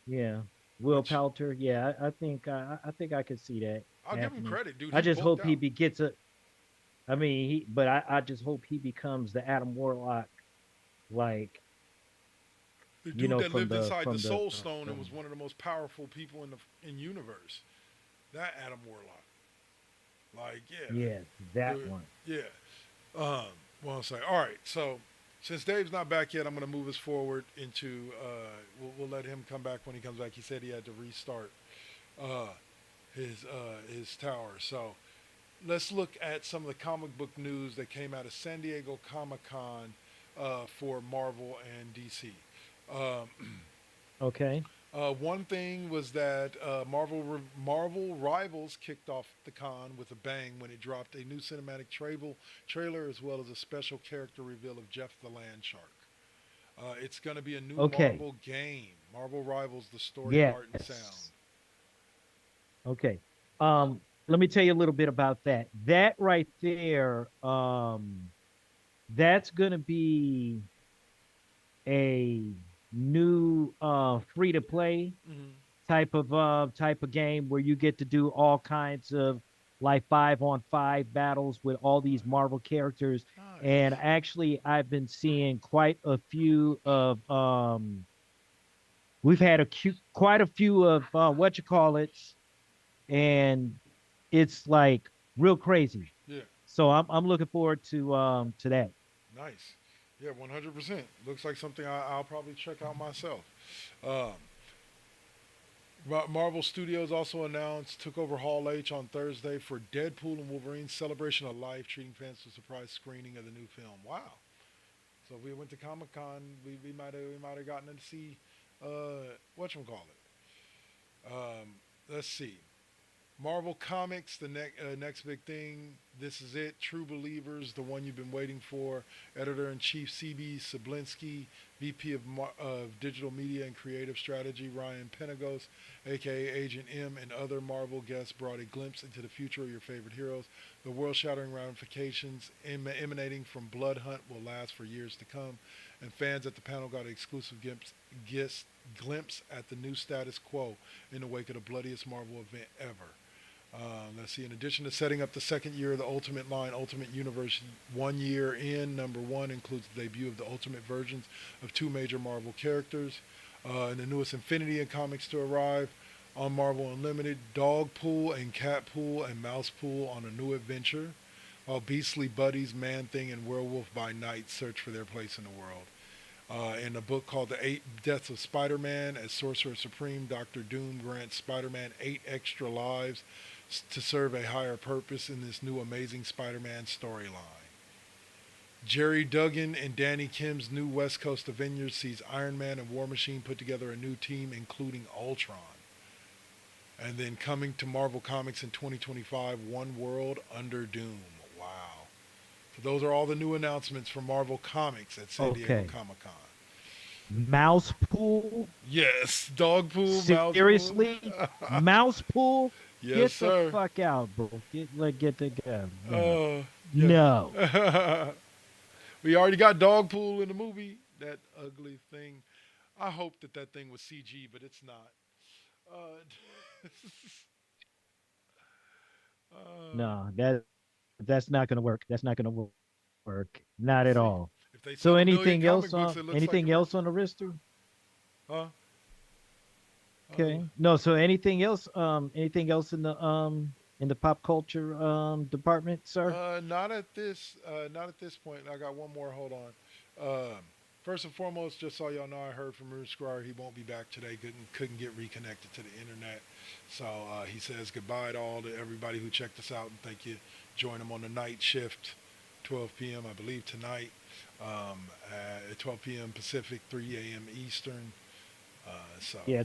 yeah. Will Which Poulter, yeah. I think I could see that I'll give him happening. credit, dude. I He just bulked hope he out. be gets a. I mean, but I just hope he becomes the Adam Warlock, like The dude that lived inside the from the Soul Stone and was one of the most powerful people in universe. That Adam Warlock. Like, yeah. yeah, that Dude, one. yeah. Well, I'll say, all right. So, since Dave's not back yet, I'm going to move us forward into. We'll let him come back when he comes back. He said he had to restart uh, his tower. So, let's look at some of the comic book news that came out of San Diego Comic-Con for Marvel and DC. Um, Okay. One thing was that Marvel Rivals kicked off the con with a bang when it dropped a new cinematic trailer as well as a special character reveal of Jeff the Land Shark. It's going to be a new Okay. Marvel game, Marvel Rivals: The Story, Art, and Sound. Yes. Okay. Let me tell you a little bit about that. That right there, that's gonna be a new free to play Mm-hmm. type of game where you get to do all kinds of like 5-on-5 battles with all these Marvel characters. And Nice. actually I've been seeing quite a few of we've had quite a few of what you call it, and it's like real crazy. Yeah. So I'm looking forward to that. Nice. Yeah, 100%. Looks like something I'll probably check out myself. Um, Marvel Studios also announced took over Hall H on Thursday for Deadpool and Wolverine Celebration of Life, treating fans to a surprise screening of the new film. Wow. So if we went to Comic Con, we might have gotten to see whatchamacallit. Let's see. Marvel Comics, the next big thing. This is it. True Believers, the one you've been waiting for. Editor-in-Chief C.B. Sablinski, VP of Digital Media and Creative Strategy Ryan Penagos, a.k.a. Agent M, and other Marvel guests brought a glimpse into the future of your favorite heroes. The world-shattering ramifications emanating from Blood Hunt will last for years to come, and fans at the panel got an exclusive glimpse at the new status quo in the wake of the bloodiest Marvel event ever. Let's see. In addition to setting up the second year of the Ultimate line, Ultimate Universe 1 year in, number 1 includes the debut of the Ultimate versions of 2 major Marvel characters. And the newest Infinity and comics to arrive on Marvel Unlimited, Dogpool and Catpool and Mousepool on a new adventure, while Beastly Buddies, Man-Thing, and Werewolf by Night search for their place in the world. In a book called The Eight Deaths of Spider-Man, as Sorcerer Supreme, Doctor Doom grants Spider-Man 8 extra lives to serve a higher purpose in this new Amazing Spider-Man storyline. Jerry Duggan and Danny Kim's new West Coast Avengers sees Iron Man and War Machine put together a new team, including Ultron. And then coming to Marvel Comics in 2025, One World Under Doom. Wow. So those are all the new announcements from Marvel Comics at San Diego Okay. Comic-Con. Mouse pool? Yes, dog pool, mouse pool. Seriously? Mouse pool? Yes, Get the sir. fuck out, bro. Get the guy. No. Yeah. No. We already got dog pool in the movie. That ugly thing. I hope that thing was CG, but it's not. Uh, No, that's not gonna work. That's not gonna work. Not at see, all. if they So sell a million anything comic else books, on it looks like anything the else on the wrister? huh? Okay. No, so anything else in the pop culture department, sir? Not at this point. I got one more. Hold on. First and foremost, just so y'all know, I heard from Rune Squire he won't be back today. Couldn't get reconnected to the internet, so he says goodbye to everybody who checked us out, and thank you. Join him on the night shift, 12 p.m. I believe tonight, at 12 p.m. Pacific, 3 a.m. Eastern. Yeah,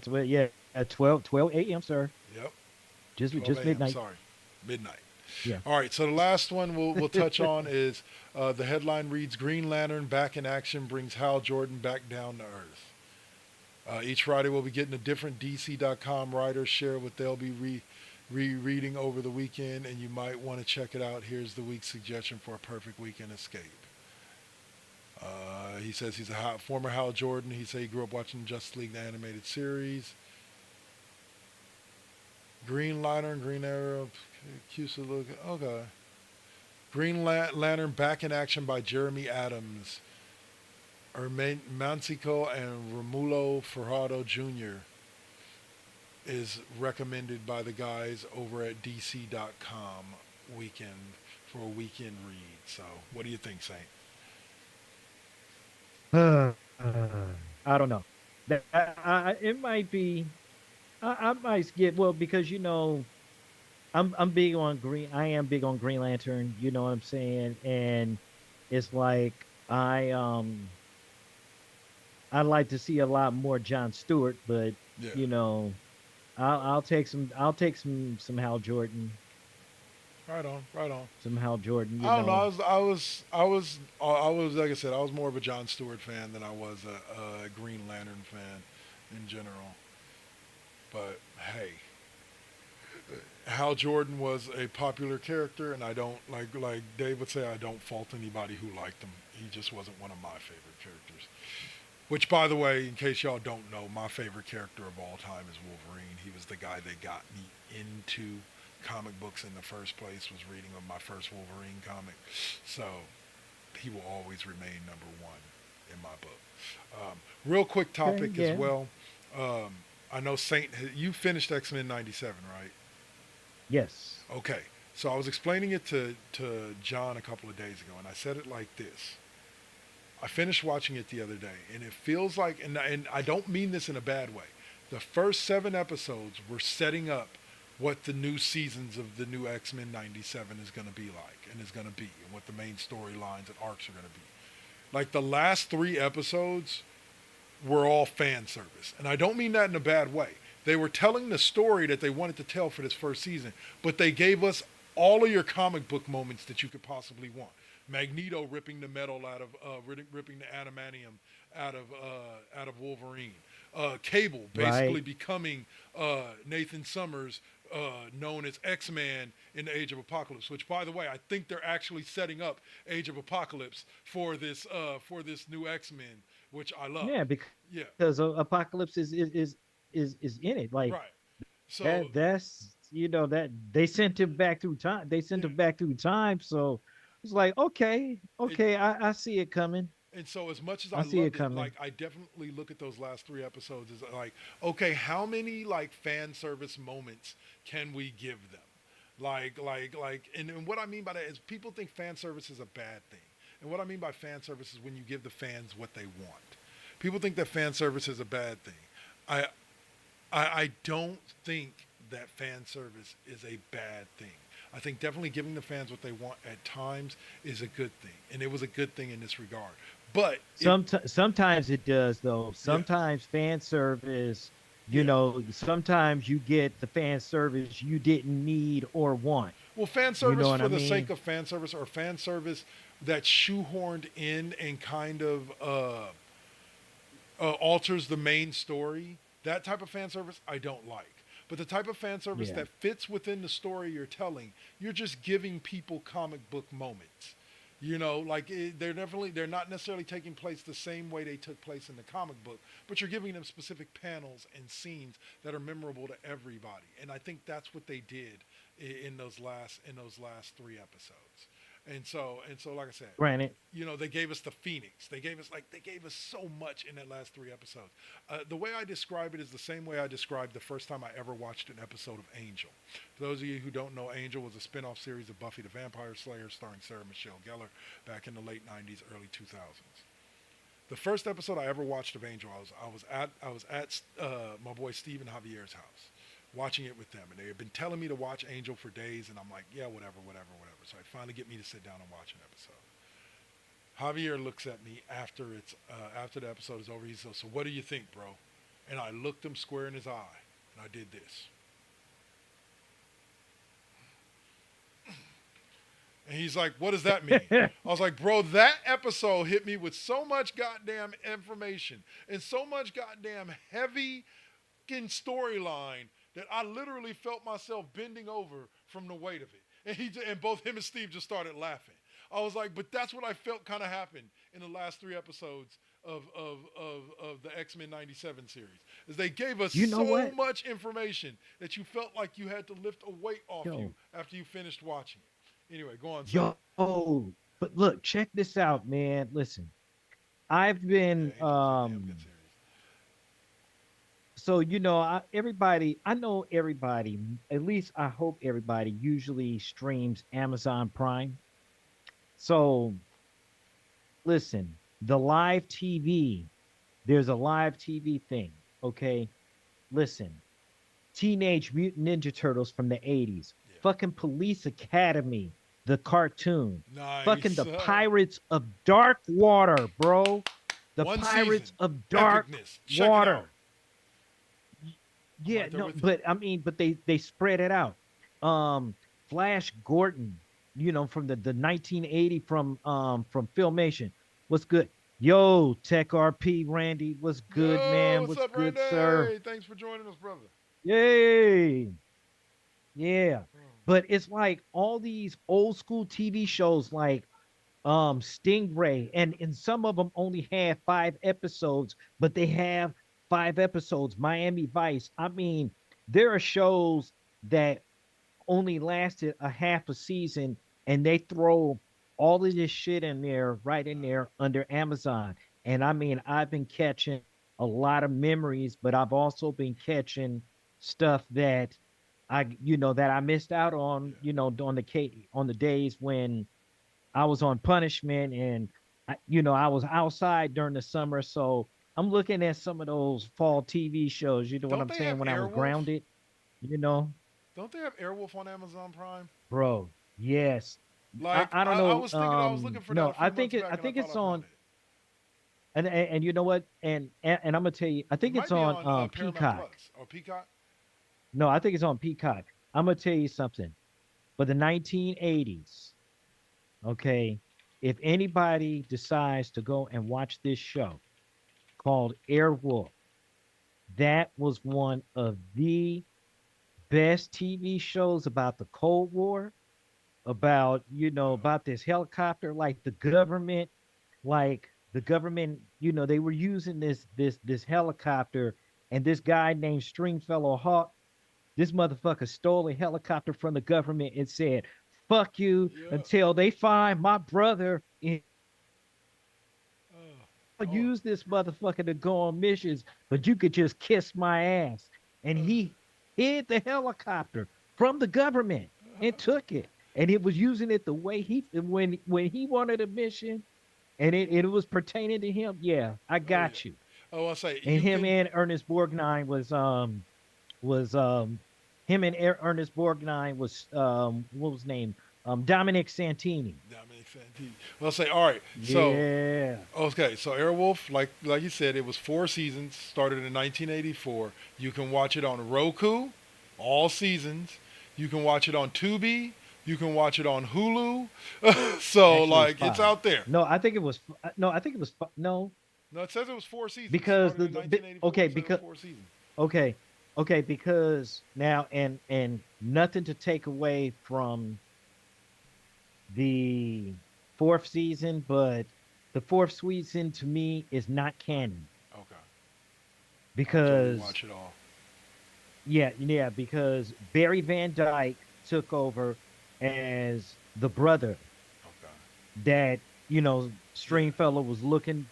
at 12 a.m., sir. Yep, Just 12 a.m. midnight. Sorry, midnight. Yeah. All right, so the last one we'll touch on is the headline reads Green Lantern back in action brings Hal Jordan back down to earth. Each Friday we'll be getting a different DC.com writer share what they'll be rereading over the weekend, and you might want to check it out. Here's the week's suggestion for a perfect weekend escape. He says he's a former Hal Jordan. He said he grew up watching Justice League, the animated series. Green Lantern, Green Arrow, cute look. Okay. Green Lantern back in action by Jeremy Adams, Mancico and Romulo Fajardo Jr. is recommended by the guys over at DC.com weekend for a weekend read. So, what do you think, Saint? I don't know. It might be. I might skip. Well, because I'm big on green. I am big on Green Lantern. You know what I'm saying? And it's like I'd like to see a lot more John Stewart, but Yeah. I'll take some Hal Jordan. Right on, right on. Some Hal Jordan. I don't know. I was like I said, I was more of a John Stewart fan than I was a Green Lantern fan in general. But hey, Hal Jordan was a popular character, and I don't like Dave would say, I don't fault anybody who liked him. He just wasn't one of my favorite characters. Which, by the way, in case y'all don't know, my favorite character of all time is Wolverine. He was the guy that got me into comic books in the first place, was reading of my first Wolverine comic. So he will always remain number one in my book. Real quick topic Okay, yeah. as well. I know Saint, you finished X-Men 97, right? Yes. Okay. So I was explaining it to John a couple of days ago, and I said it like this. I finished watching it the other day, and it feels like, and I don't mean this in a bad way, the first 7 episodes were setting up what the new seasons of the new X-Men 97 is going to be like, and is going to be, and what the main storylines and arcs are going to be. Like the last 3 episodes were all fan service, and I don't mean that in a bad way. They were telling the story that they wanted to tell for this first season, but they gave us all of your comic book moments that you could possibly want. Magneto ripping the metal out of, ripping the adamantium out of Wolverine. Cable basically Right. becoming Nathan Summers, known as X-Man in the Age of Apocalypse. Which, by the way, I think they're actually setting up Age of Apocalypse for this new X-Men, which I love. Yeah, Yeah, because Apocalypse is in it. Like right. So that's that they sent him back through time. They sent yeah. him back through time. So it's like, okay, I see it coming. And so, as much as I I see it loved it, coming. like I definitely look at those last 3 episodes as like, okay, how many like fan service moments can we give them? And what I mean by that is people think fan service is a bad thing, and what I mean by fan service is when you give the fans what they want. People think that fan service is a bad thing. I I don't think that fan service is a bad thing. I think definitely giving the fans what they want at times is a good thing, and it was a good thing in this regard. But it, Sometimes it does though. yeah, Sometimes fan service, yeah. sometimes you get the fan service you didn't need or want. Well, fan You know service what I for the sake mean? of fan service, or fan service that's shoehorned in and kind of alters the main story. That type of fan service I don't like. But the type of fan service Yeah. that fits within the story you're telling, you're just giving people comic book moments. Like they're not necessarily taking place the same way they took place in the comic book, but you're giving them specific panels and scenes that are memorable to everybody. And I think that's what they did in those last three episodes. And so, like I said, Granted, they gave us the Phoenix. They gave us so much in that last three episodes. The way I describe it is the same way I described the first time I ever watched an episode of Angel. For those of you who don't know, Angel was a spin-off series of Buffy the Vampire Slayer starring Sarah Michelle Gellar back in the late 90s, early 2000s. The first episode I ever watched of Angel, I was at my boy Steve and Javier's house, watching it with them, and they had been telling me to watch Angel for days, and I'm like, yeah, whatever, whatever, whatever. So I finally get me to sit down and watch an episode. Javier looks at me after the episode is over. He says, "So what do you think, bro?" And I looked him square in his eye, and I did this. And he's like, "What does that mean?" I was like, "Bro, that episode hit me with so much goddamn information and so much goddamn heavy fucking storyline that I literally felt myself bending over from the weight of it." And both him and Steve just started laughing. I was like, "But that's what I felt kind of happened in the last three episodes of the X-Men '97 series. Is they gave us you know so what? much information that you felt like you had to lift a weight off Yo, you after you finished watching it." Anyway, go on, sir. yo, but look, check this out, man. Listen, I've Yeah, been Angel was a damn good series. so I know everybody, at least I hope everybody usually streams Amazon Prime. So listen, the live TV, there's a live TV thing, okay? Listen, Teenage Mutant Ninja Turtles from the 80s, Yeah. fucking Police Academy, the cartoon, fucking Nice. the Pirates of Dark Water, bro. The One Pirates season. of Dark Epicness. Check it Water. out. I'm Yeah, right there no, with you. but I mean, but they spread it out. Flash Gordon, from the 1980 from Filmation. What's good? Yo, Tech RP Randy, what's good, Yo, man? what's What's up, good, Randy? sir? Thanks for joining us, brother. Yay. Yeah. Oh, But it's like all these old school TV shows like Stingray, and some of them only have 5 episodes, but they have 5 episodes. Miami Vice. I mean, there are shows that only lasted a half a season, and they throw all of this shit in there, right in there under Amazon. And I mean, I've been catching a lot of memories, but I've also been catching stuff that I missed out on, yeah. on the days when I was on punishment, and I was outside during the summer. So I'm looking at some of those fall TV shows, you know what Don't I'm they saying, have when I was Airwolf? grounded, you know, Don't they have Airwolf on Amazon Prime? bro. Yes. Like I don't I know. was thinking I was looking for that a No, few months back, I and I think thought it's I found on, it. and you know what? And I'm gonna tell you, I It think might it's be on on Paramount Peacock. Plus or Peacock. No, I think it's on Peacock. I'm gonna tell you something. For the 1980s, okay, if anybody decides to go and watch this show called Airwolf, that was one of the best TV shows about the Cold War, about Yeah. about this helicopter, like the government, they were using this helicopter, and this guy named Stringfellow Hawk, this motherfucker stole a helicopter from the government and said, "Fuck you Yeah. until they find my brother." And I'll Oh. use this motherfucker to go on missions, but you could just kiss my ass. And he hid the helicopter from the government and took it. And it was using it the way when he wanted a mission, and it was pertaining to him. Yeah, I Oh yeah. got you. Oh, I'll say And you can. was him and Ernest Borgnine was what was his name? Dominic Santini. Dominic Santini. Well, I'll say all right. So Yeah. okay, so Airwolf, like you said, it was 4 seasons. Started in 1984. You can watch it on Roku, all seasons. You can watch it on Tubi. You can watch it on Hulu. So Actually, it's like it's five. out there. No, I think it was no, I think it was no, No, it says it was 4 seasons. because Started in okay, 1984. Said it was because 4 seasons. okay, okay, because now and nothing to take away from the fourth season, but the fourth season to me is not canon Okay, I told you because watch it all. yeah, because Barry Van Dyke took over as the brother Okay. that Yeah. Stringfellow was looking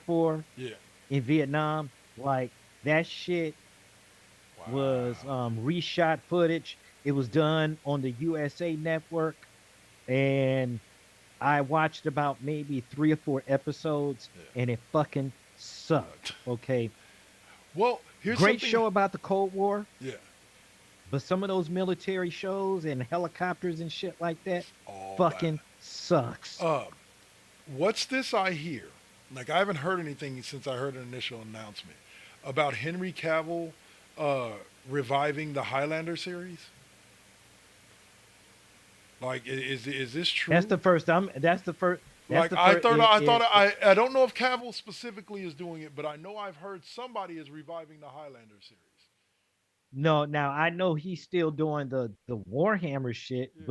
for Yeah. in Vietnam. Like that shit was Wow. reshot footage. It was done on the USA Network, and I watched about maybe 3 or 4 episodes, Yeah. and it fucking sucked. Okay, Well, here's great something. show about the Cold War, Yeah. but some of those military shows and helicopters and shit like that All bad. fucking sucks. Um, what's this I hear? Like I haven't heard anything since I heard an initial announcement about Henry Cavill uh, reviving the Highlander series. Like, is this That's true? the first. That's Like the first. I thought I don't know if Cavill specifically is doing it, but I know I've heard somebody is reviving the Highlander series. No, now I know he's still doing the Warhammer shit, Yeah.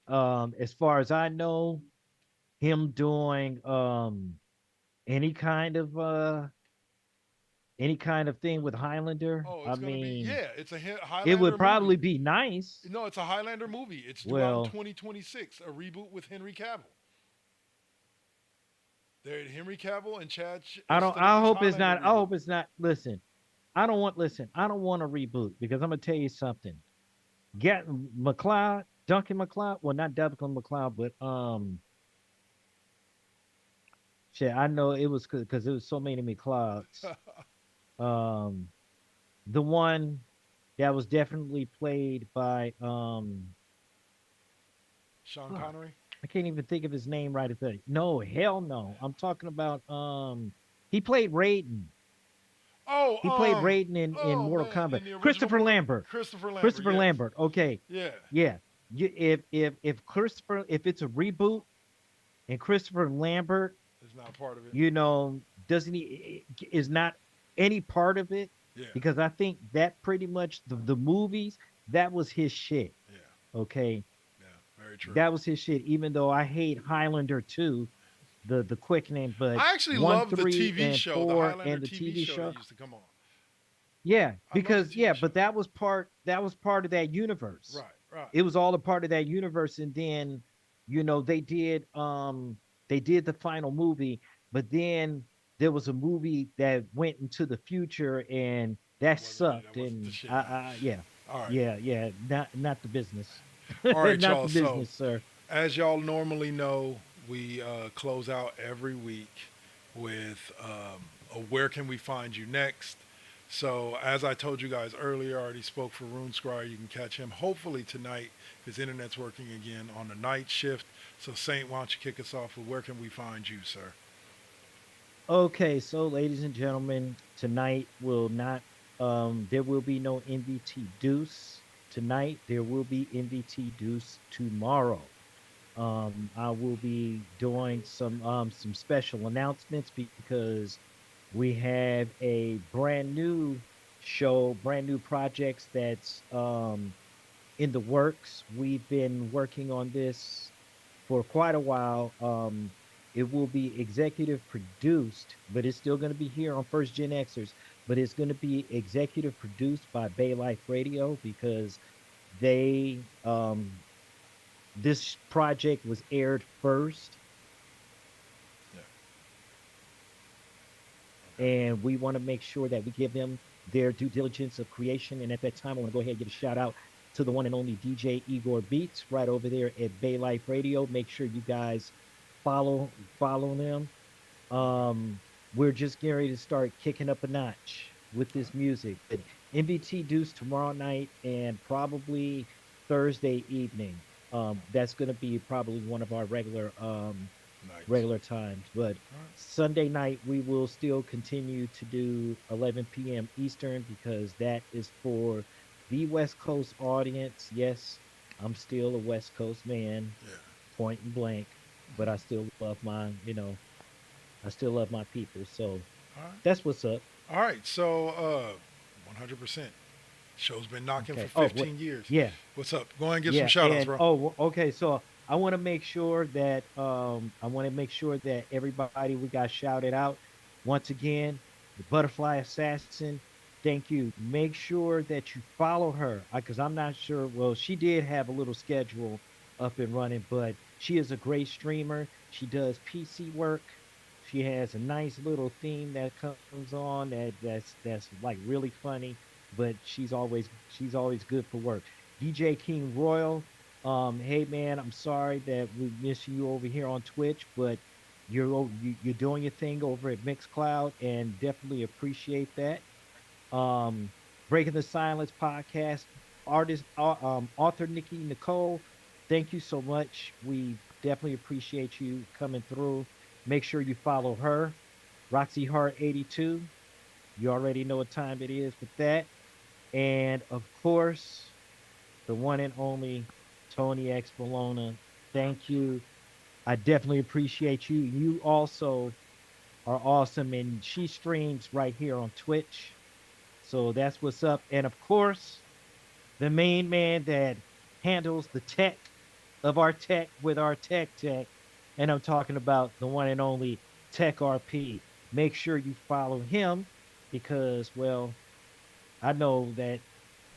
but as far as I know, him doing any kind of thing with Highlander, Oh, I it's gonna be mean, yeah. It's a it Highlander would movie. probably be nice. No, it's a Highlander movie. It's due out in Well, 2026. A reboot with Henry Cavill. There, Henry Cavill and I don't. I Stahelski's hope it's Highlander not. I reboot. hope it's not. Listen, I don't want. Listen, I don't want a reboot because I'm gonna tell you something. Get McLeod, Duncan McLeod. Well, not Duncan McLeod, but shit. I know it was because there was so many McLeods. Um, the one that was definitely played by Sean fuck, Connery. I can't even think of his name right at the no, hell no. I'm talking about he played Raiden. Oh, He played Raiden in oh Mortal man, Kombat. in the original Christopher movie, Lambert. Christopher Lambert. Christopher Yes, Lambert. Okay. yeah, Yeah. If it's a reboot and Christopher Lambert, it's not part of it. doesn't he is not any part of it, Yeah, because I think that pretty much the movies, that was his shit. yeah, Okay. yeah. Very true. That was his shit, even though I hate Highlander 2, the quick name, but I actually 1, love the 3, TV and show, the 4 Highlander and the TV TV show that show. used to come on. Yeah, I love the because TV show. but that was part of that universe. Right, right. It was all a part of that universe, and then they did the final movie, but then there was a movie that went into the future, and that That sucked. wasn't the And shit. yeah, All right, yeah, not the business. all right, Not y'all. the So business, sir. as y'all normally know, we close out every week with a where can we find you next. So as I told you guys earlier, I already spoke for Rune Scryer. You can catch him hopefully tonight. His internet's working again on the night shift. So Saint, why don't you kick us off with where can we find you, sir? Okay, so ladies and gentlemen, tonight will not there will be no NVT Deuce tonight. There will be NVT Deuce tomorrow. I will be doing some special announcements because we have a brand new show, brand new projects that's in the works. We've been working on this for quite a while. It will be executive produced, but it's still going to be here on First Gen Xers. But it's going to be executive produced by Bay Life Radio because they this project was aired first, Yeah. Okay. and we want to make sure that we give them their due diligence of creation. And at that time, I want to go ahead and give a shout out to the one and only DJ Igor Beats right over there at Bay Life Radio. Make sure you guys follow them. Um, we're just getting ready to start kicking up a notch with this music. But MBT Deuce tomorrow night and probably Thursday evening. That's gonna be probably one of our Nights. regular times. But All right. Sunday night we will still continue to do 11 p.m. Eastern because that is for the West Coast audience. Yes, I'm still a West Coast man, Yeah. point and blank, but I still love I still love my people. So All right. that's what's up. All right. So, 100%. Show's been knocking for Okay. Oh, what? 15 years. Yeah, What's up? Go ahead and give some yeah, shout outs, and bro. okay. So I want to make sure that everybody we got shouted out once again. The Butterfly Assassin. Thank you. Make sure that you follow her because I'm not sure. Well, she did have a little schedule up and running, but she is a great streamer. She does PC work. She has a nice little theme that comes on that's like really funny, but she's always good for work. DJ King Royal, hey man, I'm sorry that we miss you over here on Twitch, but you're doing your thing over at Mixcloud, and definitely appreciate that. Um, Breaking the Silence podcast author Nikki Nicole, thank you so much. We definitely appreciate you coming through. Make sure you follow her, Roxy Hart 82. You already know what time it is with that, and of course, the one and only Tony X Bologna. Thank you. I definitely appreciate you. You also are awesome, and she streams right here on Twitch. So that's what's up. And of course, the main man that handles the tech of our tech with our tech. And I'm talking about the one and only Tech RP. Make sure you follow him because, well, I know that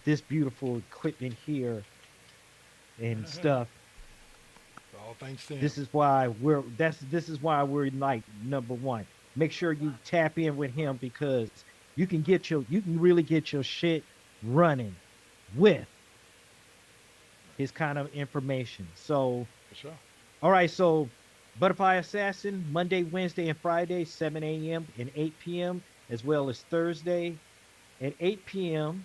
this beautiful equipment here and stuff. All thanks to him. This is why we're like number one. Make sure you tap in with him because you can really get your shit running with his kind of information. So For sure. all right, so Butterfly Assassin, Monday, Wednesday, and Friday, 7 a.m. and 8 p.m., as well as Thursday at 8 p.m.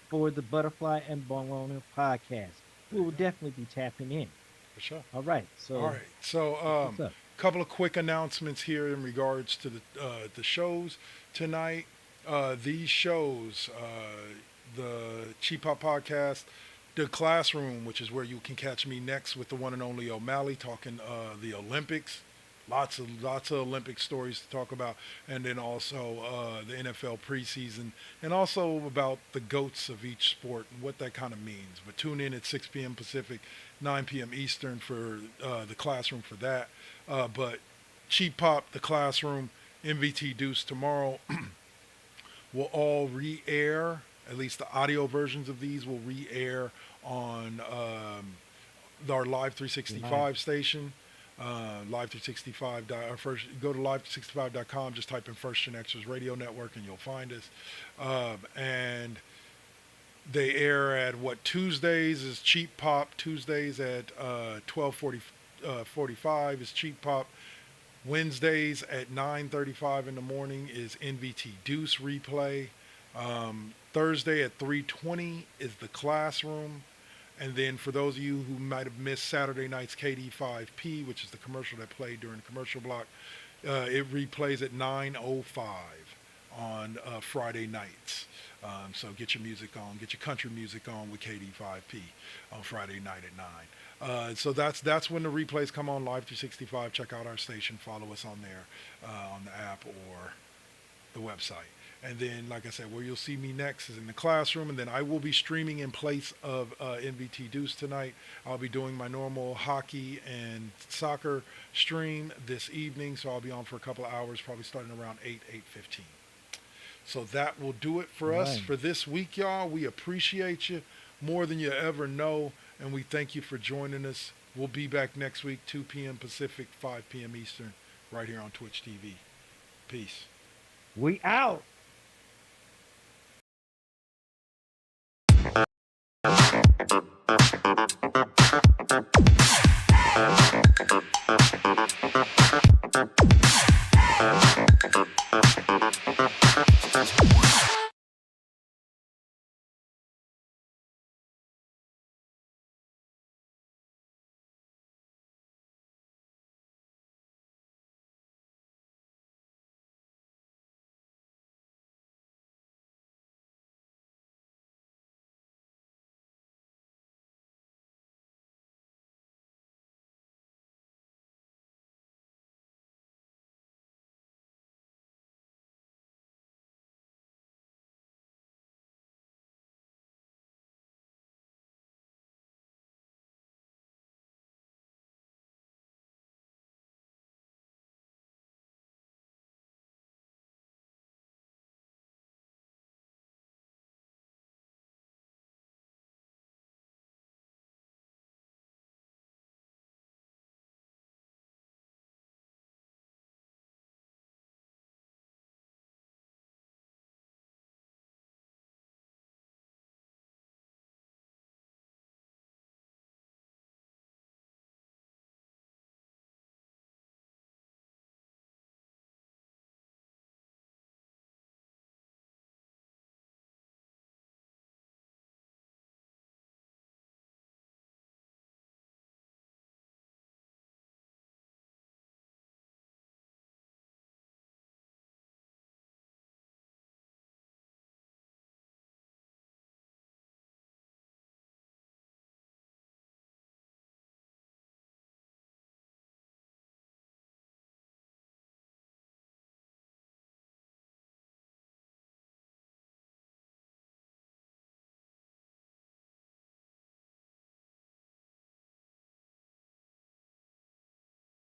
for the Butterfly and Bologna podcast. We will definitely be tapping in. For sure. All right, so All right. So, what's up? couple of quick announcements here in regards to the shows tonight. These shows, the Cheap Hop Podcast, the Classroom, which is where you can catch me next with the one and only O'Malley talking the Olympics. Lots of Olympic stories to talk about, and then also the NFL preseason, and also about the goats of each sport and what that kind of means. But tune in at 6 p.m. Pacific, 9 p.m. Eastern for the Classroom for that. But Cheap Pop, the Classroom, MVT Deuce tomorrow will all re-air. At least the audio versions of these will re-air on our Live 365 station. Live 365. First, go to live365.com. Just type in First GenXers Radio Network, and you'll find us. And they air at Tuesdays is Cheap Pop. Tuesdays at 12:45 is Cheap Pop. Wednesdays at 9:35 in the morning is NVT Deuce replay. Thursday at 3:20 is the Classroom. And then for those of you who might have missed Saturday night's KD5P, which is the commercial that played during the commercial block, it replays at 9:05 on Friday nights. So get your music on, get your country music on with KD5P on Friday night at 9. So that's when the replays come on Live 365. Check out our station, follow us on there on the app or the website. And then, like I said, where you'll see me next is in the Classroom, and then I will be streaming in place of NVT Deuce tonight. I'll be doing my normal hockey and soccer stream this evening, so I'll be on for a couple of hours, probably starting around 8:15. So that will do it for us for this week, y'all. We appreciate you more than you ever know, and we thank you for joining us. We'll be back next week, 2 p.m. Pacific, 5 p.m. Eastern, right here on Twitch TV. Peace. We out.